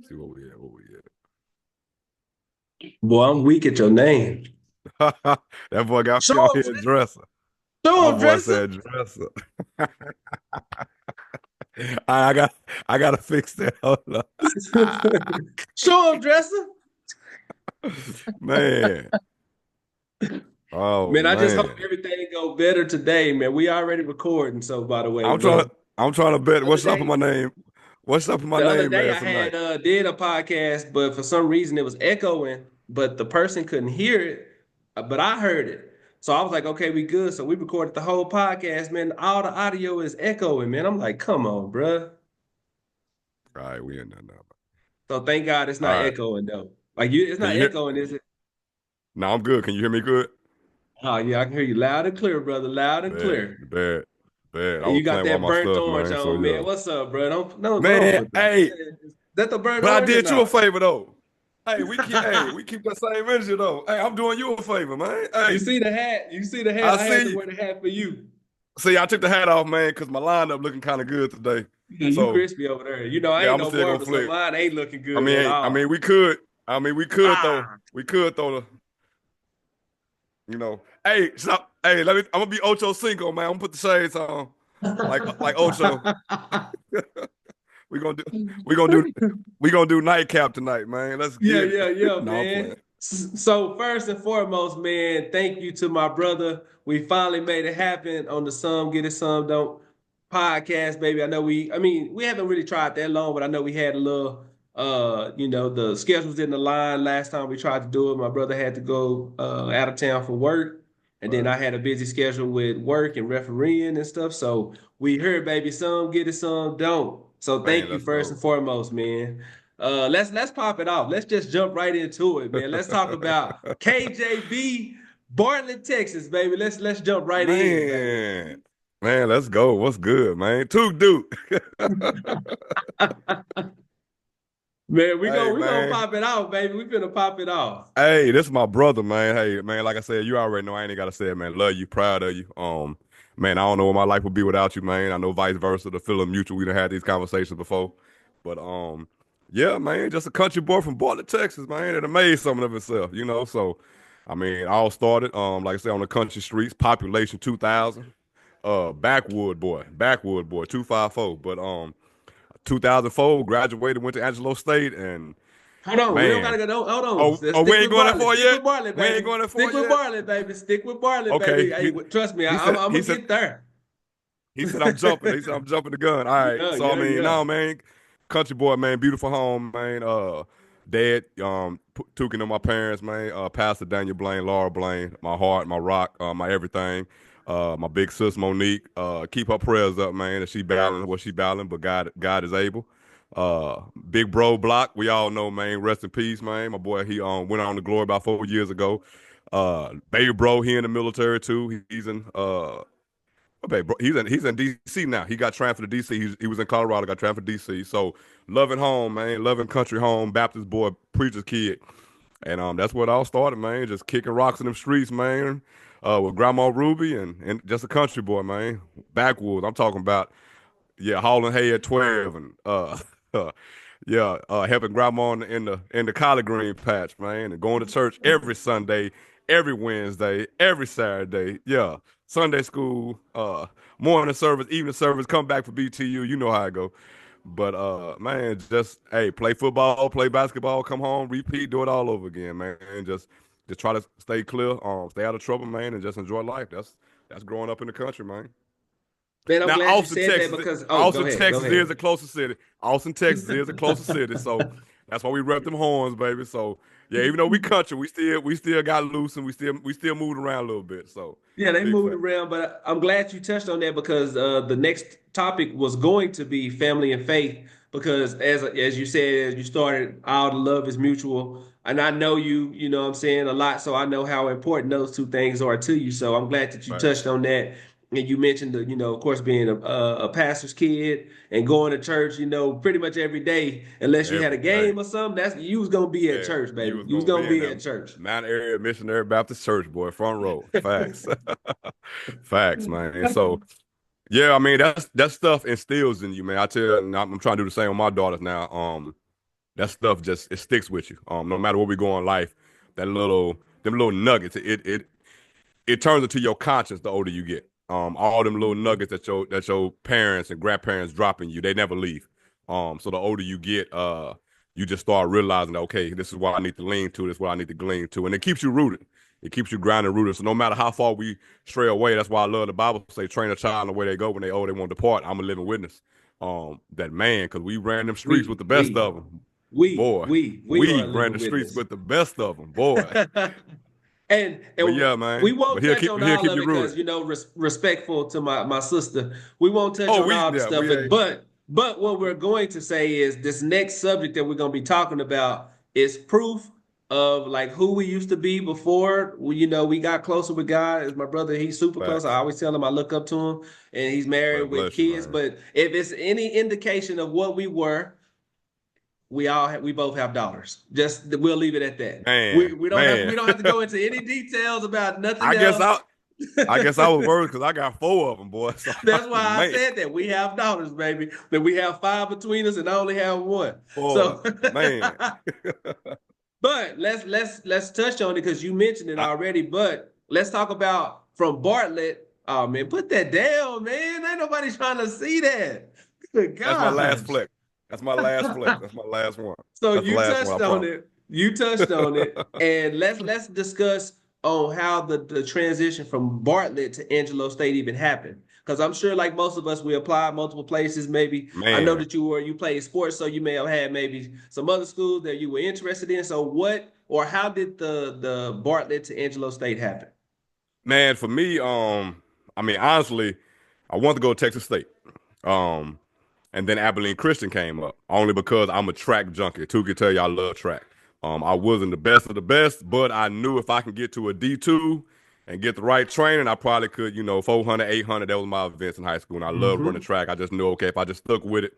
See what we at. What we Boy, I'm weak at your name. at. That boy got me on Show him, here dresser. show My him, boy Dresser. said dresser. I got I gotta fix that. Hold on. Show him, Dresser. Man. Oh Man, I just hope man. everything go better today, man. We already recording, so by the way, I'm trying but to I'm trying to bet the other what's up in day, my name. What's up in my the other name day I last night? had did a podcast, but for some reason it was echoing, but the person couldn't hear it, but I heard it. So I was like, okay, we good. So we recorded the whole podcast, man. All the audio is echoing, man. I'm like, come on, bruh. All right, we in there now. So thank God it's All not right. echoing though. Like you, it's Can not you hear? echoing, is it? No, I'm good. Can you hear me good? Oh yeah, I can hear you loud and clear, brother. Loud and Bad, clear. bad, bad. I And was you got playing with all that my burnt stuff, orange man. So on, man. yeah. What's up, bro? Don't Man, put that. hey, Is that the burnt but I orange or did you a not? favor though. Hey, we keep that same energy though. Hey, I'm doing you a favor, man. You Hey, see the hat? You see the hat? I I had to see. wear the hat for you. See, I took the hat off, man, because my lineup looking kind of good today. Yeah, you So crispy over there. You know I yeah, ain't I'm no still gonna barber, so flex. mine ain't looking I good at mean, I mean, all. we could. I mean, we could though. Ah, We could throw the, you know. Hey, stop. Hey, let me. I'm gonna be Ocho Cinco, man. I'm gonna put the shades on, like Ocho. We gonna do. We gonna do. We gonna do nightcap tonight, man. Let's yeah, get it. yeah, yeah, No, I'm man. playing. So first and foremost, man, thank you to my brother. We finally made it happen on the Some Get It Some Don't podcast, baby. I mean, we haven't really tried that long, but I know we had a little, the schedules didn't align last time we tried to do it. My brother had to go out of town for work, and then Right. I had a busy schedule with work and refereeing and stuff. So we heard, baby, some get it, some don't. So Man, thank you let's first and go. foremost, man. Let's pop it off. Let's just jump right into it, man. Let's talk about KJB, Bartlett, Texas, baby. Let's jump right in, baby. Man, man, let's go. What's good, man? Toot Duke. Man, we Hey, go we gonna man. pop it off, baby. We finna pop it off. Hey, this is my brother, man. Hey, man, like I said, you already know I ain't gotta say it, man. Love you, proud of you. Man, I don't know what my life would be without you, man. I know vice versa, the feeling mutual. We done had these conversations before. But yeah, man, just a country boy from Bartlett, Texas, man. It amazed something of itself, you know. So I mean, all started, like I said, on the country streets, population 2,000. Backwood boy, 254. But 2004, graduated, went to Angelo State, and Hold on, we don't gotta man, go. Hold on. oh, Let's oh, we stick ain't with going that Bartlett. far Stick yet. with Bartlett, We ain't baby. going that far Stick with yet. Bartlett, baby. Stick with Bartlett, baby. Okay, Hey, trust me, he I'm he gonna said get there. he said I'm jumping. He said I'm jumping the gun. All right, Yeah, so I yeah, mean, yeah. no man, country boy, man, beautiful home, man. Dad, Tukin on my parents, man. Pastor Daniel Blaine, Laura Blaine, my heart, my rock, my everything. My big sis Monique. Keep her prayers up, man. That she battling what she battling, but God is able. Big bro Block, we all know, man. Rest in peace, man. My boy, he went on to glory about 4 years ago. Baby bro, he in the military too. He's in okay, bro, he's in DC now. He got transferred to DC. He was in Colorado, got transferred to DC. So loving home, man, loving country home, Baptist boy, preacher's kid. And that's what it all started, man. Just kicking rocks in them streets, man. With Grandma Ruby and just a country boy, man. Backwoods. I'm talking about, yeah, hauling hay at 12 and yeah, helping grandma in the collard green patch, man, and going to church every Sunday, every Wednesday, every Saturday. Yeah. Sunday school, morning service, evening service, come back for BTU. You know how I go. But man, just hey, play football, play basketball, come home, repeat, do it all over again, man. And just try to stay clear, stay out of trouble, man, and just enjoy life. That's growing up in the country, man. Man, I'm Now, glad you said that because go Austin, ahead, go Texas is ahead. the closest city. Austin, Texas is the closest city. So that's why we rep them horns, baby. So yeah, even though we country, we still got loose and we still moved around a little bit. So Yeah, they big moved fact. around, but I'm glad you touched on that because the next topic was going to be family and faith. Because as you said, as you started, all the love is mutual, and I know you, you know what I'm saying, a lot, so I know how important those two things are to you. So I'm glad that you touched Facts. on that, and you mentioned the, of course, being a pastor's kid and going to church, pretty much every day, unless you had a Every day. game or something. That's you was gonna be at Yeah, church, you baby. was You was gonna gonna be in be that at church. Mount Area Missionary Baptist Church, boy, front row. Facts. Facts, man. And so yeah, I mean that stuff instills in you, man. I tell you, and I'm trying to do the same with my daughters now. that stuff just it sticks with you. No matter where we go in life, that little them little nuggets, it turns into your conscience the older you get. All them little Mhm. nuggets that your parents and grandparents dropping you, they never leave. So the older you get, you just start realizing, okay, this is what I need to lean to, this is what I need to glean to, and it keeps you rooted. It keeps you grounded, rooted. So no matter how far we stray away, that's why I love the Bible say, train a child in the way they go. When they old, they won't depart. I'm a living witness. That man, because we ran them streets with We, the best we, of them, we, boy. we, we are We a ran living the streets witness. with the best of them, boy. But And yeah, we man. won't But he'll touch keep on he'll all keep of you it because rooted. respectful to my sister. We won't touch Oh, on all the yeah, stuff, but what we're going to say is this next subject that we're going to be talking about is proof of like who we used to be before we got closer with God. As my brother, he's super close. I facts. always tell him I look up to him, and he's married But with bless you, kids. man. But if it's any indication of what we were, we both have daughters. Just we'll leave it at that. We Man, we don't have man. we don't have to go into any details about nothing I guess else. I I guess I was worried because I got four of them, boy. So That's why I man, said that we have daughters, baby. That we have five between us, and I only have one. boy, So, man. but let's touch on it because you mentioned it I, already. But let's talk about from Bartlett. Oh man, put that down, man. Ain't nobody trying to see that. Good that's my last gosh. flex. That's my last flex. That's my last one. So That's the you last one, I touched on promise. it. You touched on it, and let's discuss on how the transition from Bartlett to Angelo State even happened. Because I'm sure, like most of us, we applied multiple places. Maybe I know Man, that you played sports, so you may have had maybe some other schools that you were interested in. So what or how did the Bartlett to Angelo State happen? man, for me, I mean, honestly, I want to go to Texas State. Um, and then Abilene Christian came up only because I'm a track junkie. Two can tell you I love track. I wasn't the best of the best, but I knew if I can get to a D2 and get the right training, I probably could, 400, 800. That was my events in high school. And I loved running Mm-hmm. track. I just knew, okay, if I just stuck with it.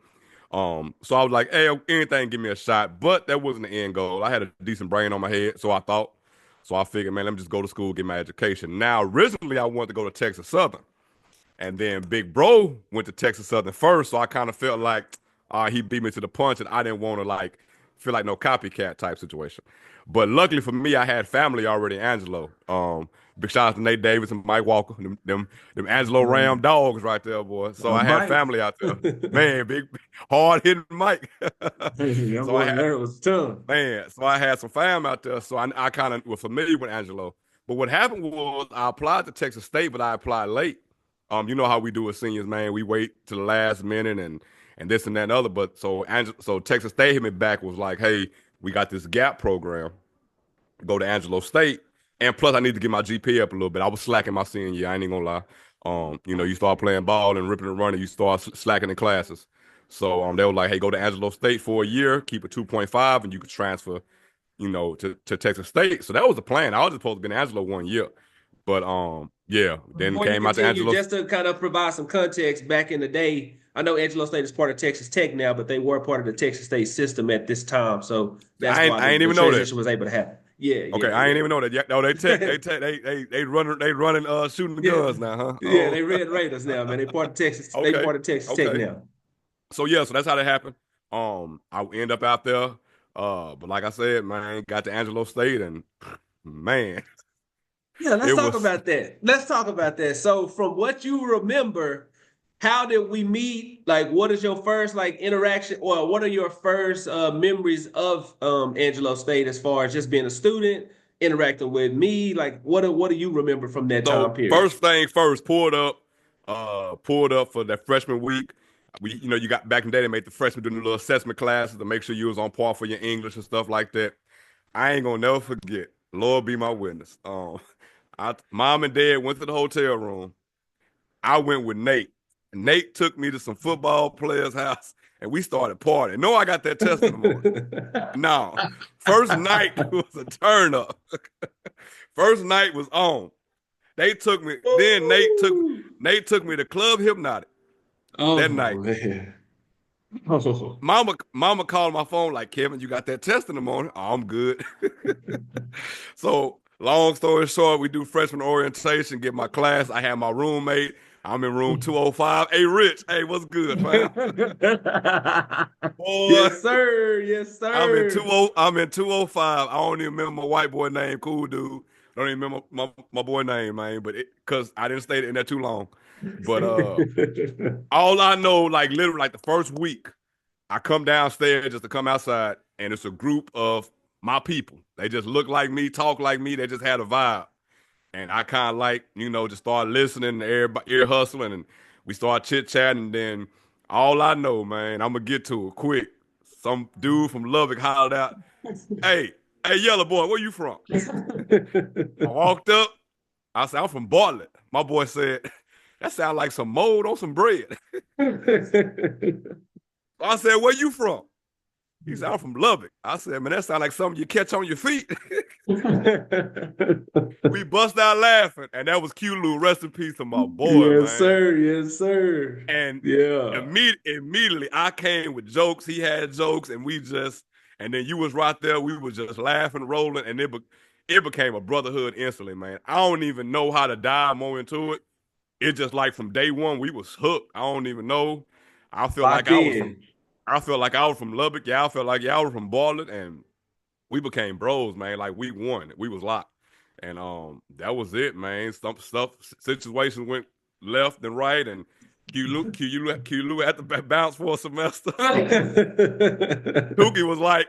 So I was like, hey, anything, give me a shot. But that wasn't the end goal. I had a decent brain on my head, so I thought. So I figured, man, let me just go to school, get my education. Now, originally, I wanted to go to Texas Southern. And then Big Bro went to Texas Southern first, so I kind of felt like he beat me to the punch, and I didn't want to like feel like no copycat type situation. But luckily for me, I had family already in Angelo. Big shout out to Nate Davis and Mike Walker, them Angelo Ram dogs right there, boy. So I had Mike. family out there. Man, big hard hitting Mike. That So I boy had there was tough. man, so I had some fam out there. So I kind of was familiar with Angelo. But what happened was I applied to Texas State, but I applied late. You know how we do as seniors, man. We wait to the last minute and this and that and other. But so Texas State hit me back was like, hey, we got this gap program. Go to Angelo State, and plus I need to get my GPA up a little bit. I was slacking my senior year. I ain't even gonna lie. You start playing ball and ripping and running, you start slacking in classes. So they were like, hey, go to Angelo State for a year, keep a 2.5, and you could transfer, to Texas State. So that was the plan. I was just supposed to be in Angelo 1 year. But yeah, then Before you came out to continue, Angelo. just to kind of provide some context, back in the day, I know Angelo State is part of Texas Tech now, but they were part of the Texas State system at this time. So that's I ain't, why I ain't the even know that. transition was able to happen. Yeah, Okay, yeah, I ain't yeah. even know that. Yeah, no, they running shooting the Yeah. guns now, huh? Yeah, Oh, they Red Raiders now, man. They okay, part of Texas Tech okay. now. So yeah, so that's how that happened. I end up out there. But like I said, man, got to Angelo State and man, Yeah, let's it talk was about that. Let's talk about that. So, from what you remember, how did we meet? Like, what is your first like interaction, or what are your first memories of Angelo State as far as just being a student, interacting with me? Like, what do you remember from that time so period? first thing first, pulled up for that freshman week. You got back in the day, they made the freshmen do the little assessment classes to make sure you was on par for your English and stuff like that. I ain't gonna never forget. Lord be my witness. Mom and Dad went to the hotel room. I went with Nate. Nate took me to some football players' house, and we started partying. No, I got that test in the morning. No, first night was a turn up. First night was on. They took me. Then Ooh. Nate took me to Club Hypnotic that Oh night. man. Oh. Mama called my phone like, Kevin, you got that test in the morning? Oh, I'm good. So long story short, we do freshman orientation, get my class. I had my roommate. I'm in room 205. Hey, Rich. Hey, what's good, fam? Boy, Yes, sir. Yes, sir. I'm in 205. I don't even remember my white boy name. Cool dude. Don't even remember my boy name, man. But cause I didn't stay in there too long. But all I know, like literally like the first week, I come downstairs just to come outside, and it's a group of my people. They just look like me, talk like me, they just had a vibe. And I kind of like, just start listening and everybody ear hustling, and we start chit chatting. And then all I know, man, I'm gonna get to it quick. Some dude from Lubbock hollered out, "Hey, hey, yellow boy, where you from?" I walked up. I said, "I'm from Bartlett." My boy said, "That sounds like some mold on some bread." I said, "Where you from?" He said, "I'm from Lubbock." I said, "Man, that sounds like something you catch on your feet." We bust out laughing, and that was Q Lou. Rest in peace to my boy, Yes, man. sir. Yes, sir. And Yeah. immediately I came with jokes. He had jokes, and and then you was right there. We was just laughing, rolling, and it became a brotherhood instantly, man. I don't even know how to dive more into it. It just like from day one we was hooked. I don't even know. I feel like Locked I was from in. I felt like I was from Lubbock. Yeah, I felt like y'all were from Bartlett, and we became bros, man. Like we won. We was locked. And that was it, man. Some stuff situations went left and right, and Q Lou had to bounce for a semester. Tuki was like,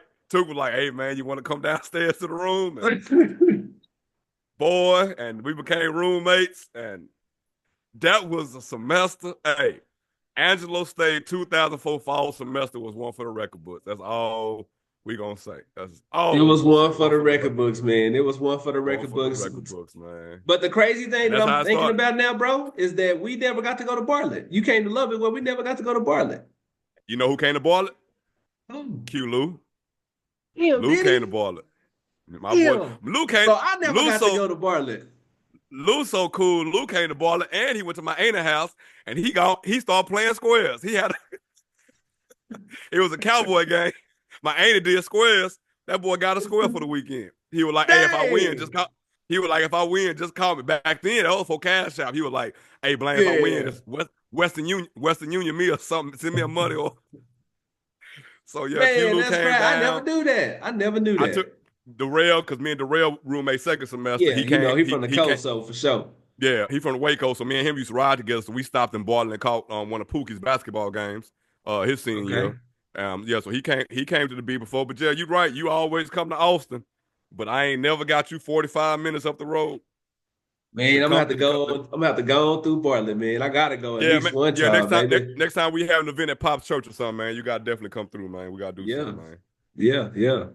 "Hey man, you want to come downstairs to the room?" And boy, and we became roommates, and that was a semester. Hey, Angelo State 2004 fall semester was one for the record books. That's all we gonna say. That's It all we was gonna say. one for One the for the record record books, books. man. It was one for the One record for the books. record books, man. But the crazy thing And that that's how I'm it thinking started. about now, bro, is that we never got to go to Bartlett. You came to Lubbock, well, we never got to go to Bartlett. You know who came to Bartlett? Oh, Q Lou. him, Lou did came to he? Bartlett. My boy Him. Lou came. So I never Lou got to so go to Bartlett. Lou so cool. Lou came to Bartlett, and he went to my aunt's house, and he started playing squares. It was a cowboy game. My auntie did squares. That boy got a square for the weekend. He was like, "Hey, if I win, just Dang. call." He was like, "If I win, just call me." Back then, that was for cash out. He was like, "Hey, Blaine, if I win, Yeah. just Western Union me or something. Send me a money." Or so yeah, Q Man, Lou that's came crazy. I never down. knew that. I never knew I took that. Darrell because me and Darrell roommate second semester. Yeah, He came. he from the He came. coast, so for sure. Yeah, he from Waco, so me and him used to ride together. So we stopped in Bartlett and caught one of Pookie's basketball games, his senior Okay. year. Yeah, so he came to the B before. But yeah, you're right. You always come to Austin, but I ain't never got you 45 minutes up the road Man, to I'm gonna have come to to come. go. I'm gonna have to go on through Bartlett, man. I gotta go at Yeah, least man. one Yeah, next time, time baby. next time we have an event at Pop's Church or something, man, you gotta definitely come through, man. We gotta do Yeah, something, man. yeah, yeah.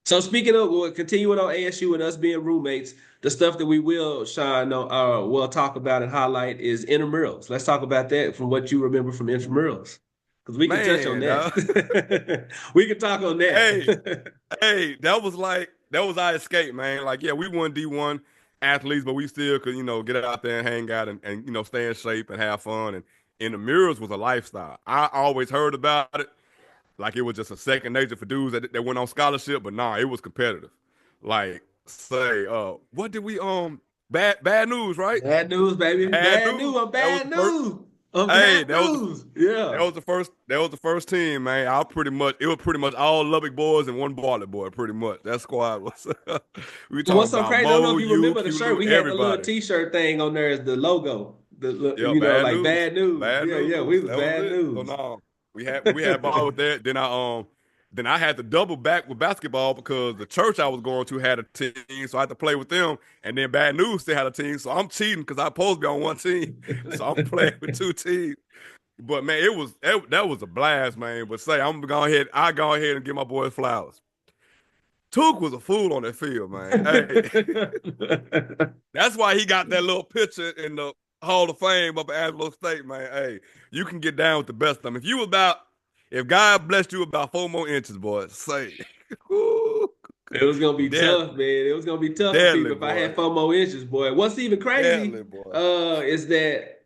So speaking of, well, continuing on ASU and us being roommates, the stuff that we will shine on, will talk about and highlight is intramurals. Let's talk about that from what you remember from intramurals, because we can touch on Man, that. We can talk on hey, that. hey, that was our escape, man. Like, yeah, we won D1 athletes, but we still could, get out there and hang out and stay in shape and have fun. And in the murals was a lifestyle. I always heard about it like it was just a second nature for dudes that went on scholarship, but nah, it was competitive. Like, say, what did we bad news, right? Bad news, baby. Bad Bad news. news. I'm That was bad the first. news. I'm Hey, bad news. that Yeah. was the first. That was the first team, man. It was pretty much all Lubbock boys and one Bartlett boy, pretty much. That squad was. We And what's talking so about crazy? I don't know Mo, if you you, remember the Q, shirt. Lou, We had the little everybody. T-shirt thing on there as the logo. Yeah, bad Like news. bad news. Bad Yeah, yeah. We news. was That was bad it. So news. now we had ball with that. Then I had to double back with basketball because the church I was going to had a team, so I had to play with them. And then Bad News still had a team, so I'm cheating because I'm supposed to be on one team, so I'm playing with two teams. But man, that was a blast, man. But say I go ahead and give my boys flowers. Took was a fool on that field, man. Hey, that's why he got that little picture in the Hall of Fame up at Angelo State, man. Hey, you can get down with the best of them. If God blessed you about 4 more inches, boy, say, It was gonna be tough, deadly, man. It was gonna be tough for deadly, people if I boy, had 4 more inches, boy. What's even crazy, deadly, boy. is that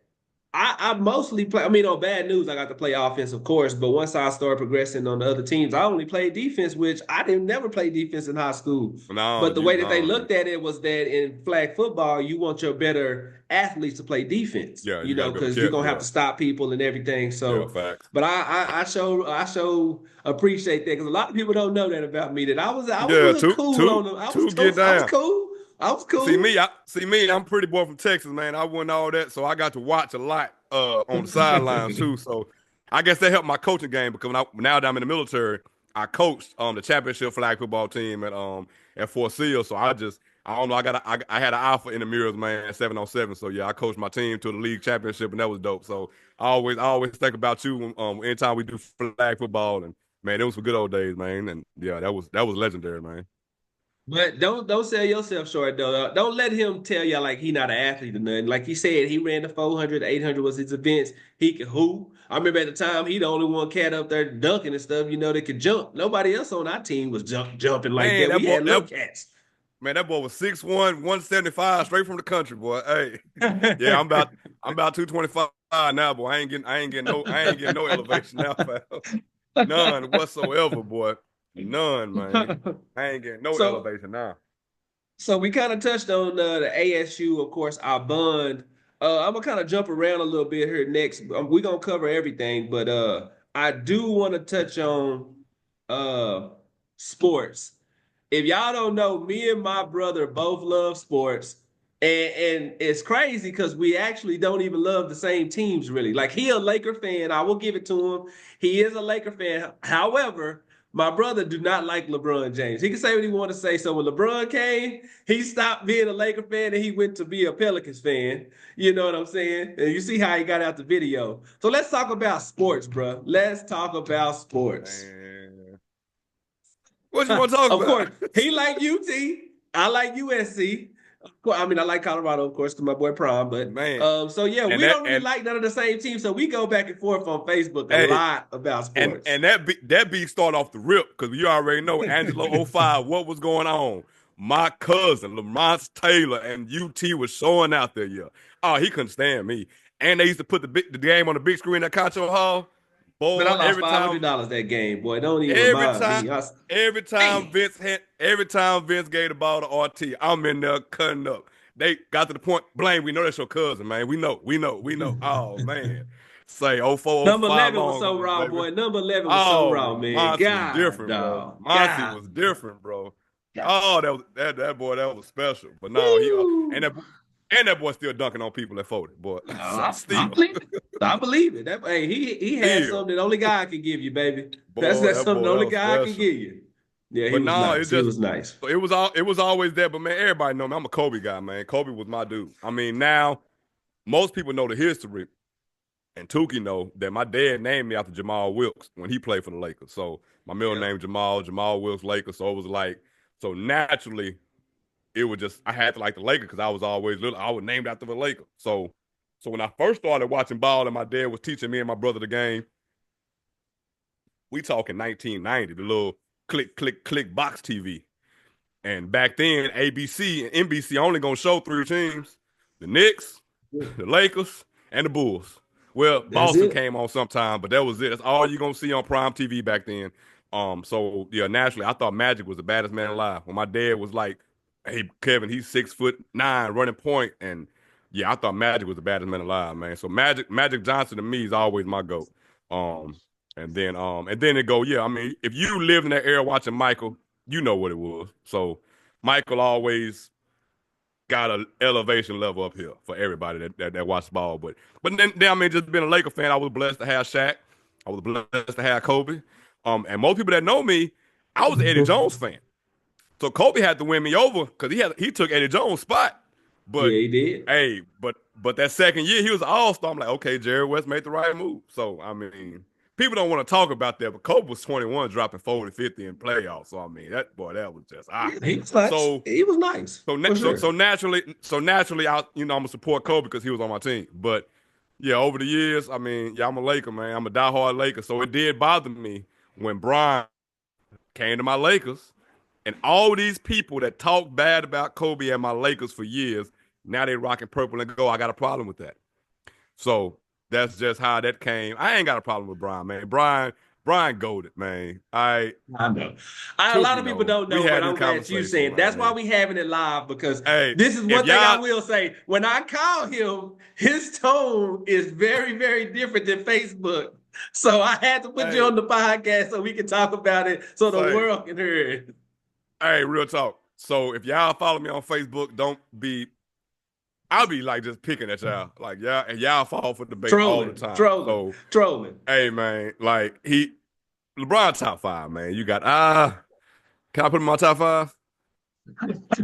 I mostly play. I mean, on Bad News, I got to play offense, of course. But once I started progressing on the other teams, I only played defense, which I didn't never play defense in high school. No, But the way that they no, looked at it was that in flag football, you want your better athletes to play defense, yeah, you you got know, to be able because to you're catch. gonna have Yeah, to stop people and everything. yeah, So, facts. but I show appreciate that because a lot of people don't know that about me. That I was a Yeah, little cool on them. I was get cool. I was down. cool. I was See cool. me, I'm pretty boy from Texas, man. I won all that, so I got to watch a lot on the sidelines too. So I guess that helped my coaching game because now that I'm in the military, I coached the championship flag football team at Fort Sill. So I don't know, I had an alpha in the mirrors, man, 7-on-7. So yeah, I coached my team to the league championship, and that was dope. So I always think about you anytime we do flag football, and man, it was some good old days, man. And yeah, that was legendary, man. But don't sell yourself short though. Don't let him tell you like he not an athlete or nothing. Like he said, he ran the 400, 800 was his events. He could hoop. I remember at the time he the only one cat up there dunking and stuff. You know that could jump. Nobody else on our team was jumping like Man, that. We had little cats. Man, that boy was 6'1", 175, straight from the country, boy. Hey, yeah, I'm about 225 now, boy. I ain't getting no elevation now, fam. None whatsoever, boy. None, man. I ain't getting no so elevation now. So we kind of touched on the ASU, of course, our bond. I'm gonna kind of jump around a little bit here next. We're gonna cover everything, but I do want to touch on uh, sports. If y'all don't know, me and my brother both love sports, and it's crazy because we actually don't even love the same teams really. Like he a Laker fan, I will give it to him. He is a Laker fan. However, my brother do not like LeBron James. He can say what he want to say. So when LeBron came, he stopped being a Laker fan and he went to be a Pelicans fan. You know what I'm saying? And you see how he got out the video. So let's talk about sports, bro. Let's talk about sports. Man, what you want to talk Of about? course, he like UT. I like USC. I mean, I like Colorado, of course, because my boy Prom. But Man, so yeah, and we that don't really and like none of the same teams. So we go back and forth on Facebook a hey, lot about and sports. and that beat start off the rip because you already know Angelo '05. What was going on? My cousin Lamont Taylor and UT was showing out there. Yeah, oh, he couldn't stand me. And they used to put the game on the big screen at Concho Hall. But I Boy, lost $500 that game, boy. Don't even every remind time, me. every time Damn. Vince gave the ball to RT, I'm in there cutting up. They got to the point. Blaine, we know that's your cousin, man. We know. Oh man, say 04, Number 05 11 was long so ago, raw, baby. boy. Number 11 was so Oh, raw, man. Monty was God, different, bro. dog. Monty God. was different, bro. God. Oh, that boy, that was special. But no, he Woo. and that boy still dunking on people at 40, boy. Say I still, believe it. I believe it. Hey, he had still, something that only God can give you, baby. That's boy, that's that something boy, that only was God can special. give you. Yeah, he But was no, nice. He was nice. it was always there. But man, everybody know me. I'm a Kobe guy, man. Kobe was my dude. I mean, now most people know the history, and Tukey know that my dad named me after Jamal Wilkes when he played for the Lakers. So my middle Yeah. name Jamal Wilkes Lakers. So it was like so naturally it was just I had to like the Lakers because I was always little. I was named after the Lakers. So when I first started watching ball and my dad was teaching me and my brother the game, we talking 1990, the little click click click box TV. And back then, ABC and NBC only gonna show three teams: the Knicks, the Lakers, and the Bulls. Well, That's Boston it. came on sometime, but that was it. That's all you gonna see on prime TV back then. So yeah, naturally, I thought Magic was the baddest man alive. When my dad was like, "Hey, Kevin, he's 6'9", running point," and yeah, I thought Magic was the baddest man alive, man. So Magic Johnson to me is always my goat. Um, and then it go, yeah. I mean, if you lived in that era watching Michael, you know what it was. So Michael always got an elevation level up here for everybody that watched ball. But then I mean, just being a Laker fan, I was blessed to have Shaq. I was blessed to have Kobe. And most people that know me, I was an Eddie Jones fan. So Kobe had to win me over because he took Eddie Jones' spot. Yeah, But he did. hey, but that second year he was an all-star. I'm like, okay, Jerry West made the right move. So I mean, people don't want to talk about that, but Kobe was 21 dropping 40, 50 in playoffs. So I mean, that was just Yeah, he was nice. So He was nice so for so sure. so naturally I I'm gonna support Kobe because he was on my team. But yeah, over the years, I mean, yeah, I'm a Laker, man. I'm a diehard Laker. So it did bother me when Brian came to my Lakers, and all these people that talked bad about Kobe and my Lakers for years, now they rocking purple and gold. I got a problem with that. So that's just how that came. I ain't got a problem with Brian, man. Brian goated, man. I know. A lot Tuki of people knows. don't We know, but had this I'm glad you conversation, saying. That's why man. we having it live because Hey, this is if one thing I y'all, will say. When I call him, his tone is very, very different than Facebook. So I had to put you hey, on the podcast so we can talk about it so the say, world can hear it. hey, real talk. So if y'all follow me on Facebook, don't be. I'll be like just picking at y'all, like y'all, and y'all fall for debate all the Trolling, time. trolling, So, trolling. hey, man, like LeBron top five, man. You got can I put him in my top five?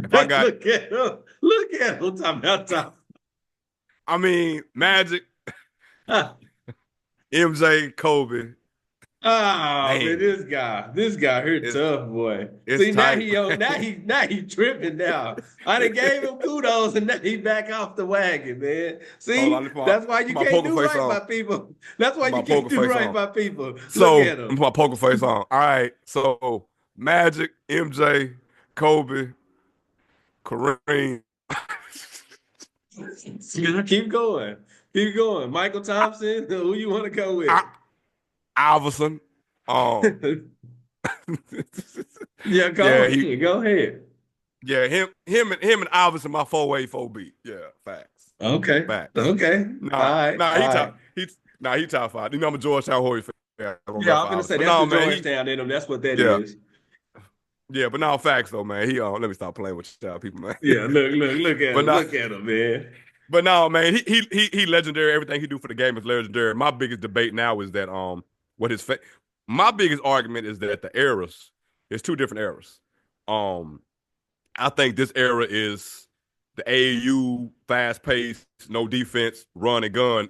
If I got, Look at him. Look at him talking about top. I mean, Magic, Ah, MJ, Kobe. oh man, Man, this guy here it's tough boy. it's See now tight. he on now he tripping now. I done gave him kudos and now he back off the wagon, man. Hold on, See, let me that's why put you my can't poker do face right on. by people. That's why Put you my can't poker do face right on. by people. Look So at put him. my poker face on. All right. So Magic, MJ, Kobe, Kareem. Keep going. Keep going. Michael Thompson, who you want to go with? I, Iverson. Um, Yeah, go yeah, he, ahead. Go ahead. yeah, him and Iverson, my 4A, 4B. Yeah, facts, Okay. facts. Okay. All Nah, right. nah, All right. he top five. You know I'm a Georgetown Warrior fan. I'm gonna Yeah, rep I'm for gonna Iverson, say but that's no, the man, Georgetown in them. That's what that yeah, is. yeah, but now facts though, man. Let me stop playing with y'all people, man. Yeah, look at but him. now, Look at him, man. but no, man, he legendary. Everything he do for the game is legendary. My biggest debate now is that what his my biggest argument is that the eras, it's two different eras. Um, I think this era is the AAU fast pace, no defense, run and gun.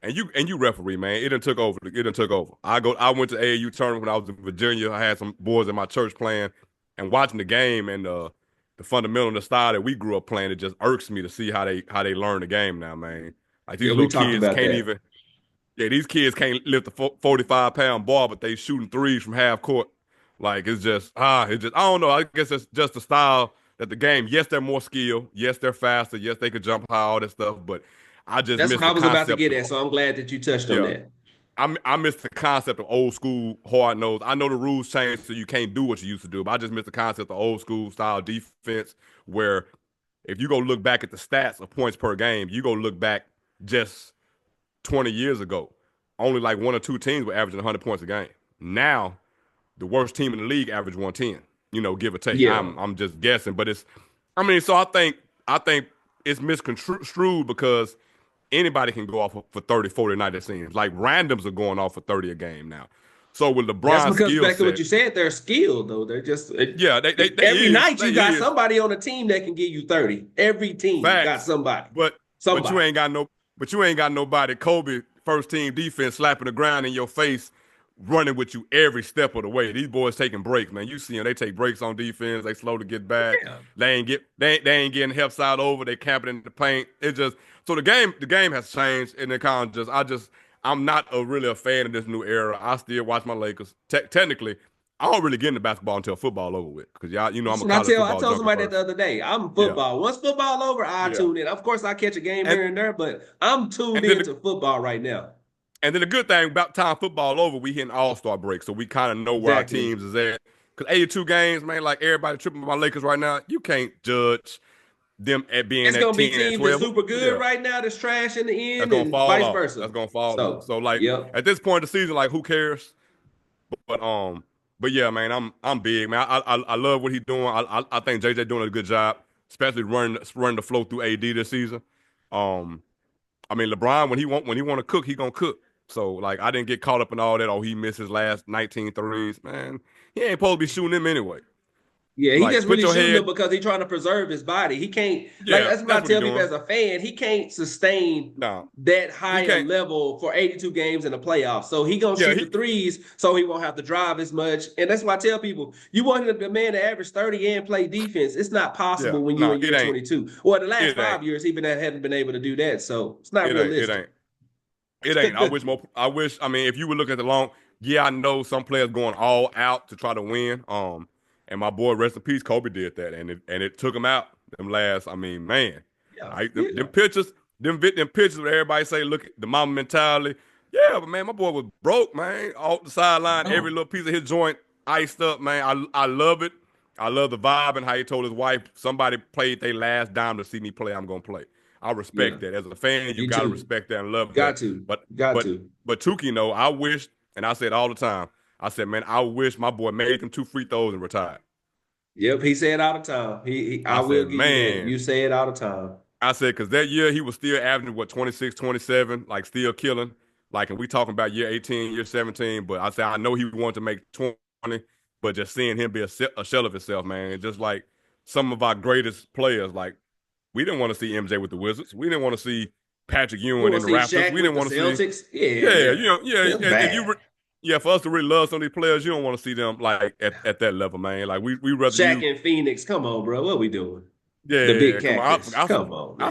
And you referee, man. It done took over. It done took over. I went to AAU tournament when I was in Virginia. I had some boys in my church playing and watching the game and the fundamental and the style that we grew up playing, it just irks me to see how they learn the game now, man. Like these Yeah, we little talked kids about can't that. even these kids can't lift a 45-pound ball, but they shooting threes from half court. Like it's just I don't know. I guess it's just the style that the game. Yes, they're more skilled. Yes, they're faster. Yes, they could jump high, all that stuff. But I just That's miss what I the was about to concept get of at. So I'm glad that you touched on yeah. that. I miss the concept of old school hard nose. I know the rules changed, so you can't do what you used to do. But I just miss the concept of old school style defense, where if you go look back at the stats of points per game, you go look back just 20 years ago. Only like one or two teams were averaging 100 points a game. Now, the worst team in the league average 110. Give or take. Yeah. I'm just guessing, but I mean, so I think it's misconstrued because anybody can go off for 30, 40 a night, it seems. Like randoms are going off for 30 a game now. So with That's LeBron's because skill back to what set, you said, they're skilled though. They're just yeah, they every is. night They you got is. somebody on the team that can give you 30. Every team got Facts. somebody. But but you Somebody. ain't got no but you ain't got nobody Kobe first team defense slapping the ground in your face, running with you every step of the way. These boys taking breaks, man. You see them, they take breaks on defense, they slow to get back. Yeah. They ain't getting help side over, they camping in the paint. It just so the game has changed and it kind of I'm not really a fan of this new era. I still watch my Lakers. Technically, I don't really get into basketball until football over with. Because y'all, I'm That's a what college I football told junkie somebody that the first. other day. I'm Yeah. football. Once football over, I Yeah. tune in. Of course, I catch a game And here and there, but I'm tuned and then into football right now. And then the good thing about time football over, we hitting All-Star break, so we kind of know where our Exactly. teams is at. Because 82 games, man, like everybody tripping my Lakers right now, you can't judge them at being It's at gonna be 10 and teams that's 12. super good Yeah, right now, that's trash in the that's end, gonna and fall vice off. versa. That's gonna fall off. So, So like yep. at this point of the season, like who cares? But but yeah, man, I'm big, man. I love what he's doing. I think JJ doing a good job, especially running the flow through AD this season. Um, I mean, LeBron, when he want to cook, he gonna cook. So like I didn't get caught up in all that. Oh, he missed his last 19 threes. Man, he ain't supposed to be shooting them anyway. Yeah, he Like just put really your shooting them head. because he's trying to preserve his body. He can't like Yeah, that's what I that's what he tell people doing. as a fan. He can't sustain No, that he higher can't. level for 82 games in the playoffs. So he gonna Yeah, shoot the threes so he won't have to drive as much. And that's why I tell people you want him to man to average 30 and play defense. It's not yeah. possible when you No, in it year ain't. 22. Or the last It ain't. 5 years, even that hadn't been able to do that. So it's not It ain't. It realistic. ain't. It ain't. I wish more. I wish. I mean, if you would look at the long, yeah, I know some players going all out to try to win. And my boy, rest in peace, Kobe did that, and it took him out. Them last, I mean, man, Yeah, I them yeah. pictures. them pictures where everybody say, look at the mama mentality. Yeah, but man, my boy was broke, man. Off the sideline, every Oh, little piece of his joint iced up, man. I love it. I love the vibe and how he told his wife, somebody played their last dime to see me play, I'm gonna play. I yeah, respect that. As a fan, you me gotta too. respect that and love that. Got to, But got but to. but Tukey, no, I wish, and I said all the time, I said, man, I wish my boy made them 2 free throws and retired. Yep, he said all the time. I I will said, give you that. man, You say it all the time. I said, because that year he was still averaging, what, 26, 27, like still killing. Like, and we talking about year 18, year 17, but I said, I know he wanted to make 20, but just seeing him be a shell of himself, man, just like some of our greatest players, like, we didn't want to see MJ with the Wizards. We didn't want to see Patrick You Ewing want in to the see Raptors. Shaq We with didn't the want to see, Celtics? Yeah, yeah, yeah. yeah, That's if you, bad. yeah, for us to really love some of these players, you don't want to see them like at that level, man. Like we rather Shaq you. and Phoenix. Come on, bro. What we doing? The Yeah, big come on. cactus. Come on, man.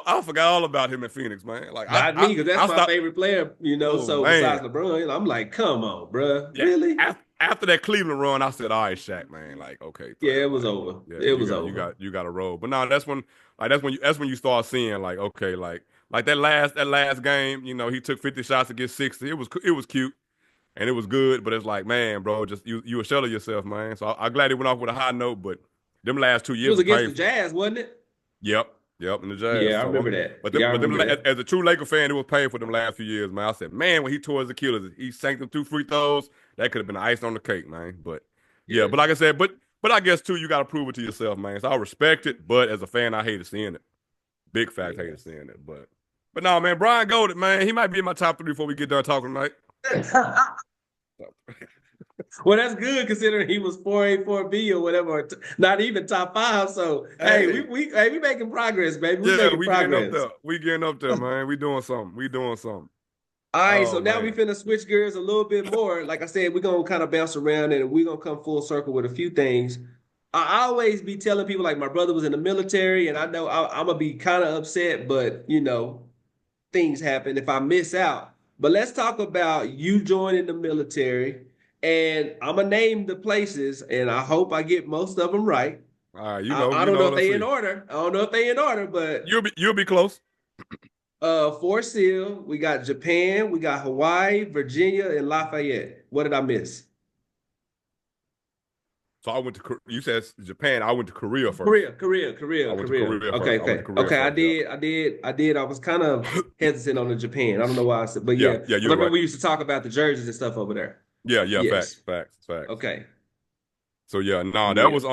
I forgot all about him in Phoenix, man. Like Not me, because that's I my stopped. favorite player, Oh So besides man, LeBron, I'm like, come on, bro. yeah. Really? After that Cleveland run, I said, all right, Shaq, man. Like, okay, Yeah, it fam. was Like, over. yeah, It was over. you got to roll. But no, that's when you start seeing like, okay, like that last game, he took 50 shots to get 60. It was cute and it was good, but it's like, man, bro, just you a shell of yourself, man. So I'm glad it went off with a high note, but them last two It years was was against the painful. Jazz, wasn't it? Yep, in the Jazz. Yeah, I So remember that. but them, Yeah, I but them remember that. as a true Laker fan, it was painful them last few years, man. I said, man, when he tore his Achilles, he sank them 2 free throws. That could have been the ice on the cake, man. But yeah, Yeah. but like I said, but I guess too, you got to prove it to yourself, man. So I respect it, but as a fan, I hated seeing it. Big facts, Yeah. hated seeing it. But no, man, Brian Golden, man, he might be in my top 3 before we get done talking tonight. Well, that's good considering he was 4A, 4B or whatever, or not even top five. So hey, Hey, we making progress, baby. We yeah, making we getting up progress. there. We getting up there, man. We doing something. We doing something. All right, so Oh now we man. finna switch gears a little bit more. Like I said, we're gonna kind of bounce around and we're gonna come full circle with a few things. I always be telling people like my brother was in the military, and I know I'm gonna be kind of upset, but things happen if I miss out. But let's talk about you joining the military, and I'm gonna name the places, and I hope I get most of them right. All right, I don't know if let's they in see. order. I don't know if they in order, but You'll be close. Fort Sill, we got Japan, we got Hawaii, Virginia, and Lafayette. What did I miss? So I went to you said Japan. I went to Korea first. Korea, Korea, I Korea, went to Korea. Korea Okay, first. I went to okay, Korea okay. I first. Yeah. did, I did, I did. I was kind of hesitant on the Japan. I don't know why I said, but yeah, Yeah, yeah, because I you're right. remember we used to talk about the jerseys and stuff over there. Yeah, yeah, facts, Yes. facts, facts. Okay. So yeah, nah, that Yeah. was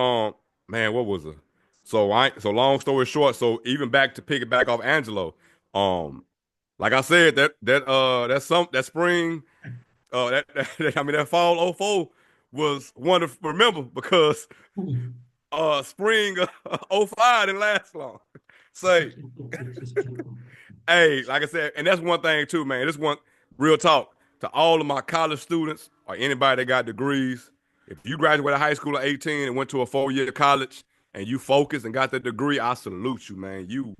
man, what was it? So long story short, so even back to pick it back off Angelo, um, like I said, that spring, I mean that fall '04 was one to remember because spring '05 didn't last long. Say, hey, like I said, and that's one thing too, man. This one real talk to all of my college students or anybody that got degrees. If you graduated high school at 18 and went to a 4 year college and you focused and got that degree, I salute you, man. You